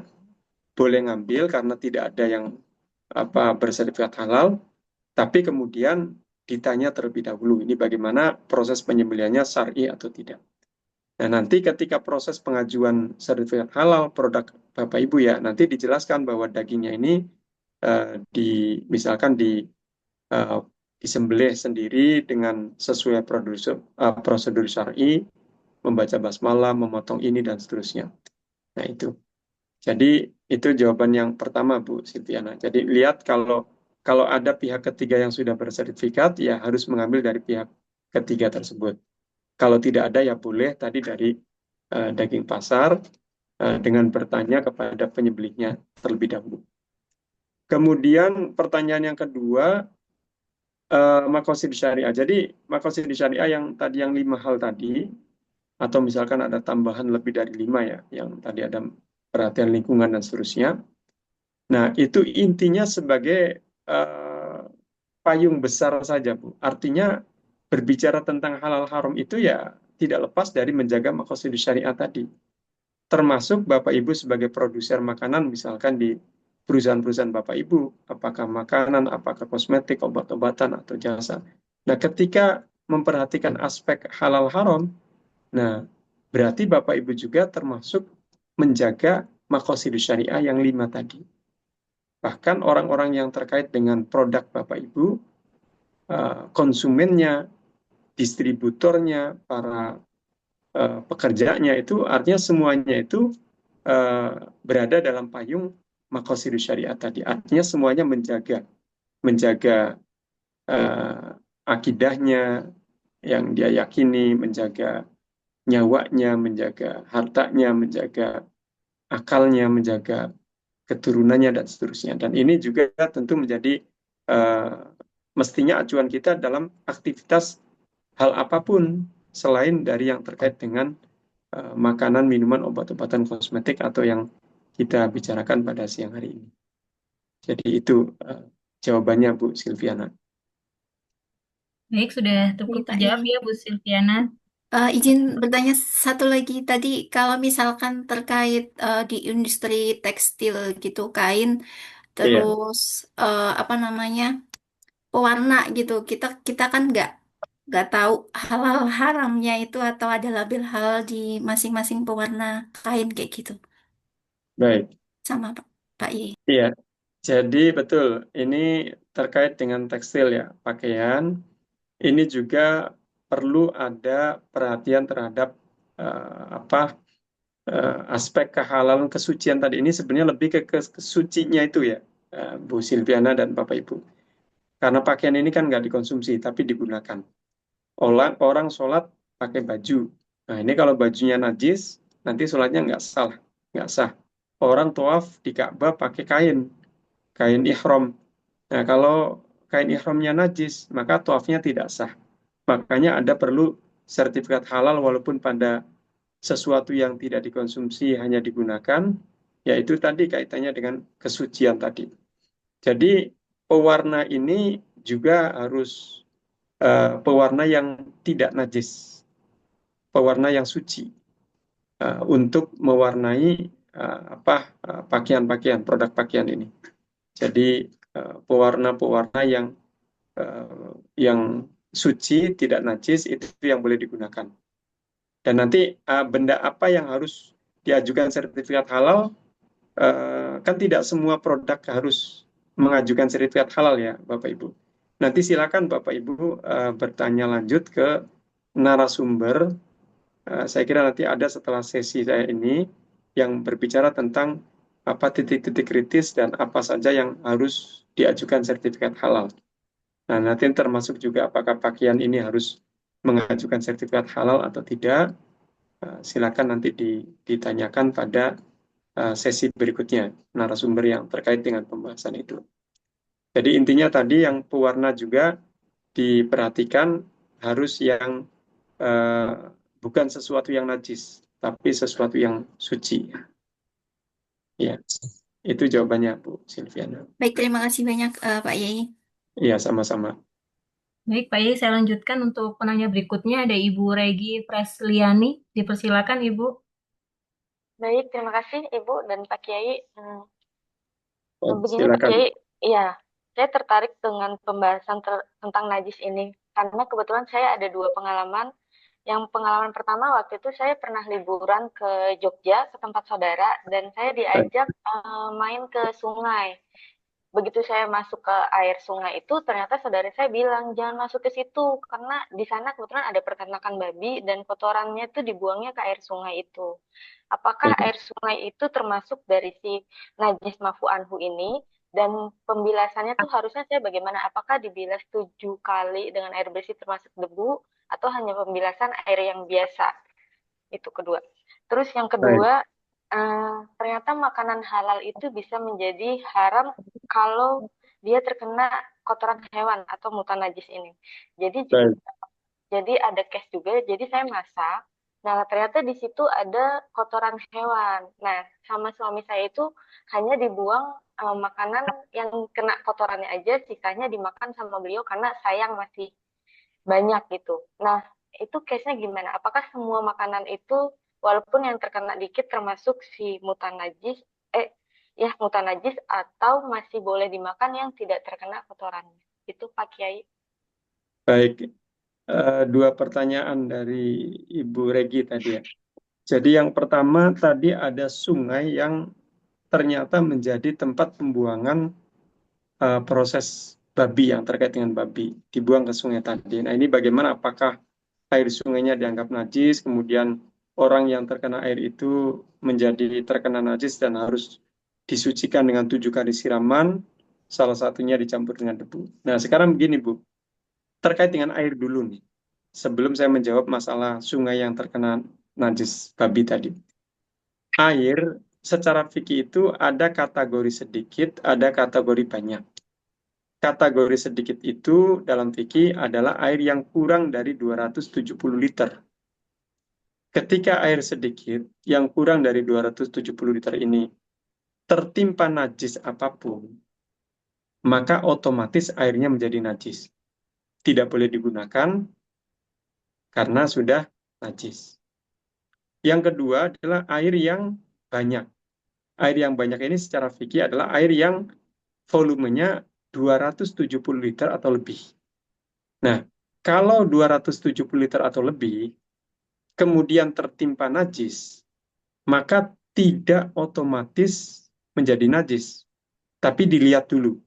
boleh ngambil karena tidak ada yang bersertifikat halal, tapi kemudian ditanya terlebih dahulu, ini bagaimana proses penyembelihannya syar'i atau tidak. Nah, nanti ketika proses pengajuan sertifikat halal produk Bapak Ibu ya, nanti dijelaskan bahwa dagingnya ini misalkan disembelih sendiri dengan sesuai prosedur syar'i, membaca basmalah, memotong ini dan seterusnya. Nah, itu. Jadi itu jawaban yang pertama Bu Silviana. Jadi lihat kalau ada pihak ketiga yang sudah bersertifikat, ya harus mengambil dari pihak ketiga tersebut. Kalau tidak ada, ya boleh tadi dari daging pasar dengan bertanya kepada penyembelihnya terlebih dahulu. Kemudian pertanyaan yang kedua, makosid syariah. Jadi makosid syariah yang tadi yang 5 hal tadi, atau misalkan ada tambahan lebih dari 5 ya, yang tadi ada perhatian lingkungan dan seterusnya. Nah, itu intinya sebagai payung besar saja, Bu. Artinya berbicara tentang halal haram itu ya tidak lepas dari menjaga maqasid syariah tadi. Termasuk Bapak Ibu sebagai produser makanan, misalkan di perusahaan-perusahaan Bapak Ibu, apakah makanan, apakah kosmetik, obat-obatan, atau jasa. Nah, ketika memperhatikan aspek halal haram, nah berarti Bapak Ibu juga termasuk menjaga maqasid syariah yang 5 tadi. Bahkan orang-orang yang terkait dengan produk Bapak Ibu, konsumennya, distributornya, para pekerjanya itu artinya semuanya itu berada dalam payung maqasid syariah tadi. Artinya semuanya menjaga akidahnya yang dia yakini, menjaga nyawanya, menjaga hartanya, menjaga akalnya, menjaga keturunannya dan seterusnya. Dan ini juga tentu menjadi mestinya acuan kita dalam aktivitas hal apapun selain dari yang terkait dengan makanan, minuman, obat-obatan, kosmetik atau yang kita bicarakan pada siang hari ini. Jadi itu jawabannya Bu Silviana. Baik, sudah cukup Pak terjawab Yai. ya Bu Silviana. Izin bertanya satu lagi tadi, kalau misalkan terkait di industri tekstil gitu, kain, Iya, terus apa namanya, pewarna gitu, kita kan nggak tahu halal haramnya itu atau ada label halal di masing-masing pewarna kain kayak gitu, baik. sama Pak Yai. Iya, jadi betul. Ini terkait dengan tekstil ya, pakaian. Ini juga perlu ada perhatian terhadap aspek kehalalan kesucian tadi. Ini sebenarnya lebih ke kesucinya itu ya, Bu Silviana dan Bapak Ibu. Karena pakaian ini kan nggak dikonsumsi, tapi digunakan. Orang sholat pakai baju. Nah, ini kalau bajunya najis, nanti sholatnya nggak sah. Orang tawaf di Ka'bah pakai kain ihram. Nah, kalau kain ihramnya najis, maka tawafnya tidak sah. Makanya ada perlu sertifikat halal walaupun pada sesuatu yang tidak dikonsumsi hanya digunakan, yaitu tadi kaitannya dengan kesucian tadi. Jadi pewarna ini juga harus pewarna yang tidak najis, pewarna yang suci untuk mewarnai pakaian-pakaian, produk pakaian ini. Jadi pewarna-pewarna yang suci, tidak najis itu yang boleh digunakan. Dan nanti benda apa yang harus diajukan sertifikat halal, kan tidak semua produk harus mengajukan sertifikat halal ya Bapak Ibu. Nanti silakan Bapak Ibu bertanya lanjut ke narasumber. Saya kira nanti ada setelah sesi saya ini yang berbicara tentang apa titik-titik kritis dan apa saja yang harus diajukan sertifikat halal. Nah, nanti termasuk juga apakah pakaian ini harus mengajukan sertifikat halal atau tidak. Silakan nanti ditanyakan pada sesi berikutnya narasumber yang terkait dengan pembahasan itu. Jadi intinya tadi yang pewarna juga diperhatikan harus yang bukan sesuatu yang najis, tapi sesuatu yang suci. Ya, itu jawabannya Bu Silviana. Baik, terima kasih banyak Pak Yai. Iya, sama-sama. Baik, Pak Yai, saya lanjutkan untuk penanya berikutnya. Ada Ibu Regi Presliani. Dipersilakan, Ibu. Baik, terima kasih Ibu dan Pak Kiai. Begini Pak Silakan. Kiai, iya, saya tertarik dengan pembahasan tentang najis ini karena kebetulan saya ada dua pengalaman. Yang pengalaman pertama waktu itu saya pernah liburan ke Jogja ke tempat saudara dan saya Baik, diajak main ke sungai. Begitu saya masuk ke air sungai itu, ternyata saudara saya bilang jangan masuk ke situ karena di sana kebetulan ada peternakan babi dan kotorannya itu dibuangnya ke air sungai itu. Apakah baik, air sungai itu termasuk dari si najis mafu anhu ini? Dan pembilasannya tuh harusnya saya bagaimana? Apakah dibilas 7 kali dengan air bersih termasuk debu atau hanya pembilasan air yang biasa? Itu kedua. Terus yang baik, kedua, ternyata makanan halal itu bisa menjadi haram kalau dia terkena kotoran hewan atau mutan najis ini. Jadi baik, jadi ada case juga. Jadi saya masak. Nah, ternyata di situ ada kotoran hewan. Nah, sama suami saya itu hanya dibuang makanan yang kena kotorannya aja, sisanya dimakan sama beliau karena sayang masih banyak gitu. Nah, itu case-nya gimana? Apakah semua makanan itu walaupun yang terkena dikit termasuk si mutan najis, mutan najis atau masih boleh dimakan yang tidak terkena kotorannya? Itu Pak Kiai. baik. Dua pertanyaan dari Ibu Regi tadi ya. Jadi yang pertama tadi ada sungai yang ternyata menjadi tempat pembuangan proses babi yang terkait dengan babi dibuang ke sungai tadi. Nah ini bagaimana? Apakah air sungainya dianggap najis, kemudian orang yang terkena air itu menjadi terkena najis dan harus disucikan dengan 7 kali siraman, salah satunya dicampur dengan debu. Nah sekarang begini Bu, terkait dengan air dulu nih, sebelum saya menjawab masalah sungai yang terkena najis babi tadi. Air secara fikih itu ada kategori sedikit, ada kategori banyak. Kategori sedikit itu dalam fikih adalah air yang kurang dari 270 liter. Ketika air sedikit yang kurang dari 270 liter ini tertimpa najis apapun, maka otomatis airnya menjadi najis. Tidak boleh digunakan karena sudah najis. Yang kedua adalah air yang banyak. Air yang banyak ini secara fikih adalah air yang volumenya 270 liter atau lebih. Nah, kalau 270 liter atau lebih, kemudian tertimpa najis, maka tidak otomatis menjadi najis. Tapi dilihat dulu.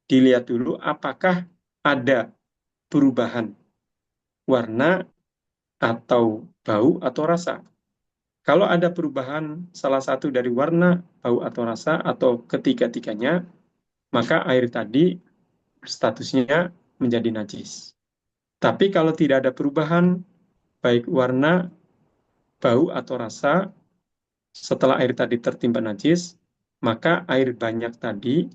Dilihat dulu apakah ada perubahan warna atau bau atau rasa. Kalau ada perubahan salah satu dari warna, bau atau rasa, atau ketiga-tiganya, maka air tadi statusnya menjadi najis. Tapi kalau tidak ada perubahan, baik warna, bau, atau rasa, setelah air tadi tertimpa najis, maka air banyak tadi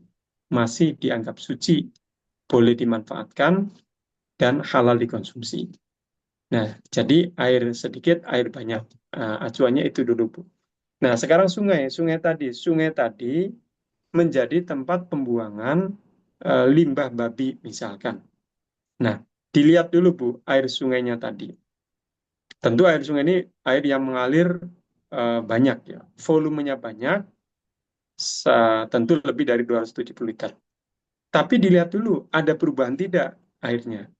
masih dianggap suci, boleh dimanfaatkan, dan halal dikonsumsi. Nah, jadi air sedikit, air banyak. Acuannya itu dulu, Bu. Nah, sekarang sungai tadi menjadi tempat pembuangan limbah babi misalkan. Nah, dilihat dulu Bu, air sungainya tadi. Tentu air sungai ini air yang mengalir banyak ya, volumenya banyak, tentu lebih dari 270 liter. Tapi dilihat dulu, ada perubahan tidak airnya.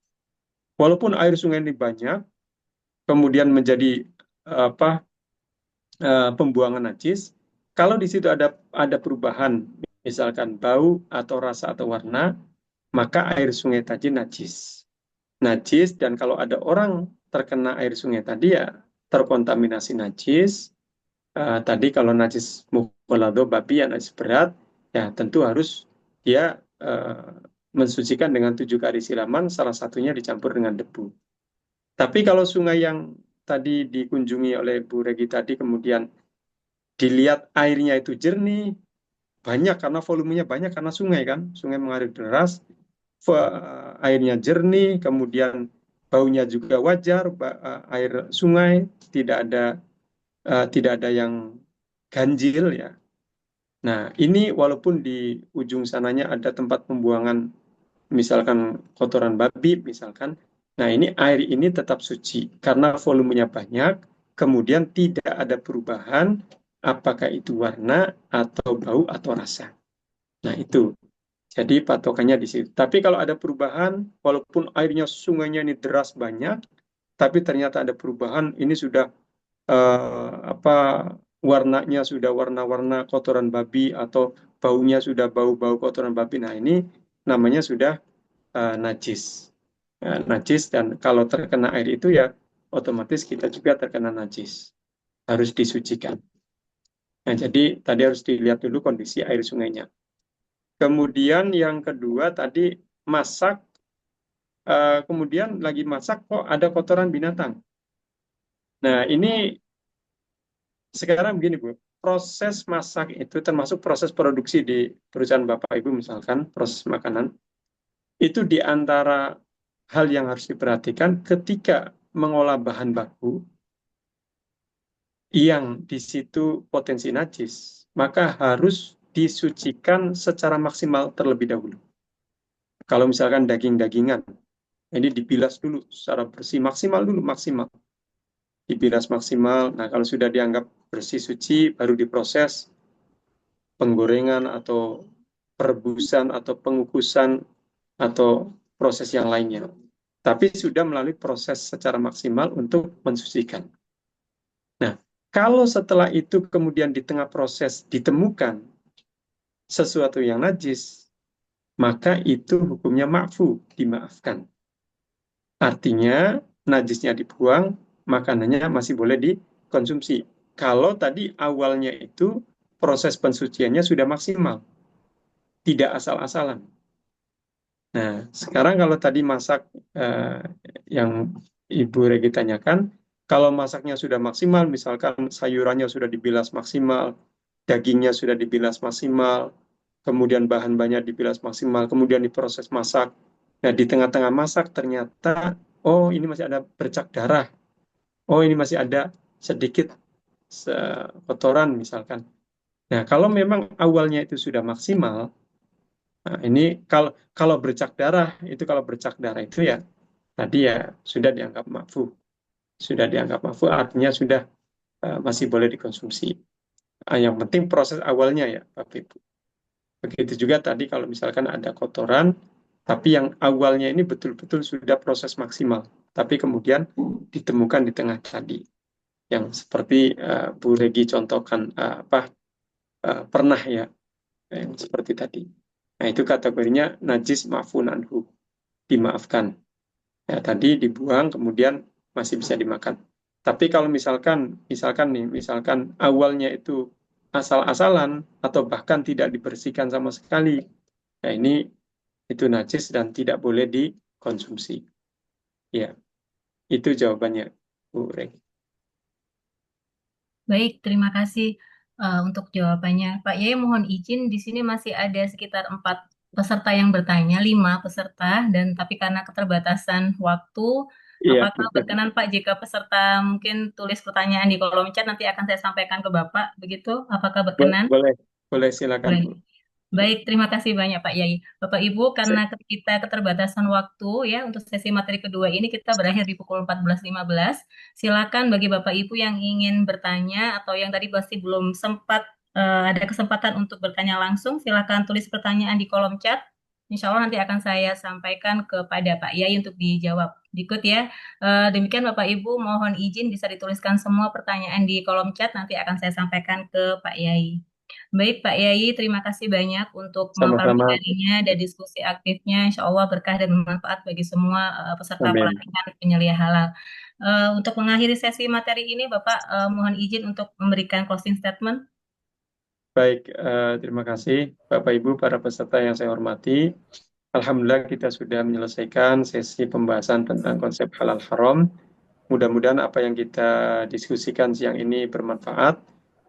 Walaupun air sungai ini banyak, kemudian menjadi pembuangan najis, kalau di situ ada perubahan, misalkan bau atau rasa atau warna, maka air sungai tadi najis. Najis, dan kalau ada orang terkena air sungai tadi ya terkontaminasi najis. Tadi kalau najis mukholado babi yang najis berat, ya tentu harus dia mensucikan dengan 7 kali siraman, salah satunya dicampur dengan debu. Tapi kalau sungai yang tadi dikunjungi oleh Bu Regi tadi, kemudian dilihat airnya itu jernih, banyak karena volumenya banyak karena sungai kan, sungai mengalir deras, airnya jernih, kemudian baunya juga wajar, air sungai tidak ada yang ganjil ya. Nah, ini walaupun di ujung sananya ada tempat pembuangan misalkan kotoran babi, misalkan. Nah, ini air ini tetap suci karena volumenya banyak, kemudian tidak ada perubahan, apakah itu warna atau bau atau rasa. Nah, itu. Jadi patokannya di situ. Tapi kalau ada perubahan, walaupun airnya sungainya ini deras banyak, tapi ternyata ada perubahan, ini sudah apa warnanya sudah warna-warna kotoran babi atau baunya sudah bau-bau kotoran babi. Nah, ini namanya sudah najis. Najis, dan kalau terkena air itu ya otomatis kita juga terkena najis. Harus disucikan. Nah, jadi tadi harus dilihat dulu kondisi air sungainya. Kemudian yang kedua tadi masak, kemudian lagi masak kok ada kotoran binatang. Nah, ini sekarang begini Bu, proses masak itu termasuk proses produksi di perusahaan Bapak Ibu misalkan, proses makanan, itu di antara hal yang harus diperhatikan ketika mengolah bahan baku yang di situ potensi najis, maka harus disucikan secara maksimal terlebih dahulu. Kalau misalkan daging-dagingan, ini dibilas dulu secara bersih, maksimal dulu, maksimal. Dibilas maksimal, nah kalau sudah dianggap bersih suci, baru diproses penggorengan atau perebusan atau pengukusan atau proses yang lainnya. Tapi sudah melalui proses secara maksimal untuk mensucikan. Nah, kalau setelah itu kemudian di tengah proses ditemukan sesuatu yang najis, maka itu hukumnya ma'fu, dimaafkan. Artinya najisnya dibuang, makanannya masih boleh dikonsumsi. Kalau tadi awalnya itu proses pensuciannya sudah maksimal, tidak asal-asalan. Nah, sekarang kalau tadi masak yang Ibu Regi tanyakan, kalau masaknya sudah maksimal, misalkan sayurannya sudah dibilas maksimal, dagingnya sudah dibilas maksimal, kemudian bahan-bahannya dibilas maksimal, kemudian diproses masak. Nah, di tengah-tengah masak ternyata, oh ini masih ada bercak darah, oh ini masih ada sedikit kotoran misalkan. Nah, kalau memang awalnya itu sudah maksimal, nah ini kalau bercak darah itu ya tadi ya sudah dianggap ma'fu. Sudah dianggap ma'fu artinya sudah masih boleh dikonsumsi. Yang penting proses awalnya ya Bapak Ibu. Begitu juga tadi kalau misalkan ada kotoran, tapi yang awalnya ini betul-betul sudah proses maksimal, tapi kemudian ditemukan di tengah tadi, yang seperti Bu Regi contohkan pernah ya, yang seperti tadi. Nah itu kategorinya najis ma'fun anhu, dimaafkan. Ya, tadi dibuang kemudian masih bisa dimakan. Tapi kalau misalkan awalnya itu asal-asalan atau bahkan tidak dibersihkan sama sekali, ya ini itu najis dan tidak boleh dikonsumsi. Ya, itu jawabannya, Bu Regi. Baik, terima kasih untuk jawabannya. Pak Yai, mohon izin, di sini masih ada sekitar 4 peserta yang bertanya, 5 peserta, dan tapi karena keterbatasan waktu, Iya, apakah berkenan Pak jika peserta mungkin tulis pertanyaan di kolom chat, nanti akan saya sampaikan ke Bapak, begitu? Apakah berkenan? boleh silakan Bu. Boleh. Baik, terima kasih banyak Pak Yai. Bapak Ibu, karena kita keterbatasan waktu ya untuk sesi materi kedua ini kita berakhir di pukul 14.15. Silakan bagi Bapak Ibu yang ingin bertanya atau yang tadi masih belum sempat ada kesempatan untuk bertanya langsung, silakan tulis pertanyaan di kolom chat. Insya Allah nanti akan saya sampaikan kepada Pak Yai untuk dijawab. Berikut ya. Demikian Bapak Ibu, mohon izin bisa dituliskan semua pertanyaan di kolom chat, nanti akan saya sampaikan ke Pak Yai. Baik Pak Yai, terima kasih banyak untuk pemaparan Sama-sama. materinya dan diskusi aktifnya. Insya Allah berkah dan bermanfaat bagi semua peserta Amin. pelatihan penyelia halal. Untuk mengakhiri sesi materi ini, Bapak mohon izin untuk memberikan closing statement. Baik, terima kasih Bapak Ibu para peserta yang saya hormati. Alhamdulillah kita sudah menyelesaikan sesi pembahasan tentang konsep halal haram. Mudah-mudahan apa yang kita diskusikan siang ini bermanfaat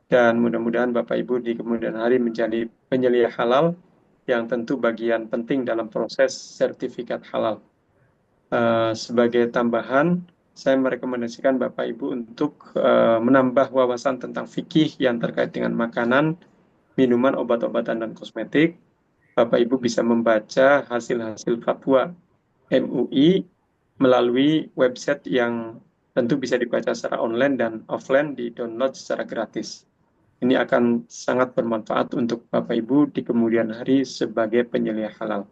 dan mudah-mudahan Bapak Ibu di kemudian hari menjadi penyelia halal yang tentu bagian penting dalam proses sertifikat halal. Sebagai tambahan, saya merekomendasikan Bapak Ibu untuk menambah wawasan tentang fikih yang terkait dengan makanan, minuman, obat-obatan, dan kosmetik. Bapak Ibu bisa membaca hasil-hasil fatwa MUI melalui website yang tentu bisa dibaca secara online dan offline, di-download secara gratis. Ini akan sangat bermanfaat untuk Bapak Ibu di kemudian hari sebagai penyelia halal.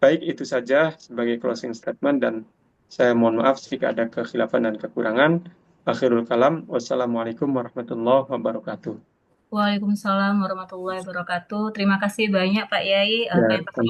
Baik, itu saja sebagai closing statement, dan saya mohon maaf jika ada kekhilafan dan kekurangan. Akhirul kalam, wassalamualaikum warahmatullahi wabarakatuh. Waalaikumsalam warahmatullahi wabarakatuh. Terima kasih banyak Pak Yai. Ya, Kami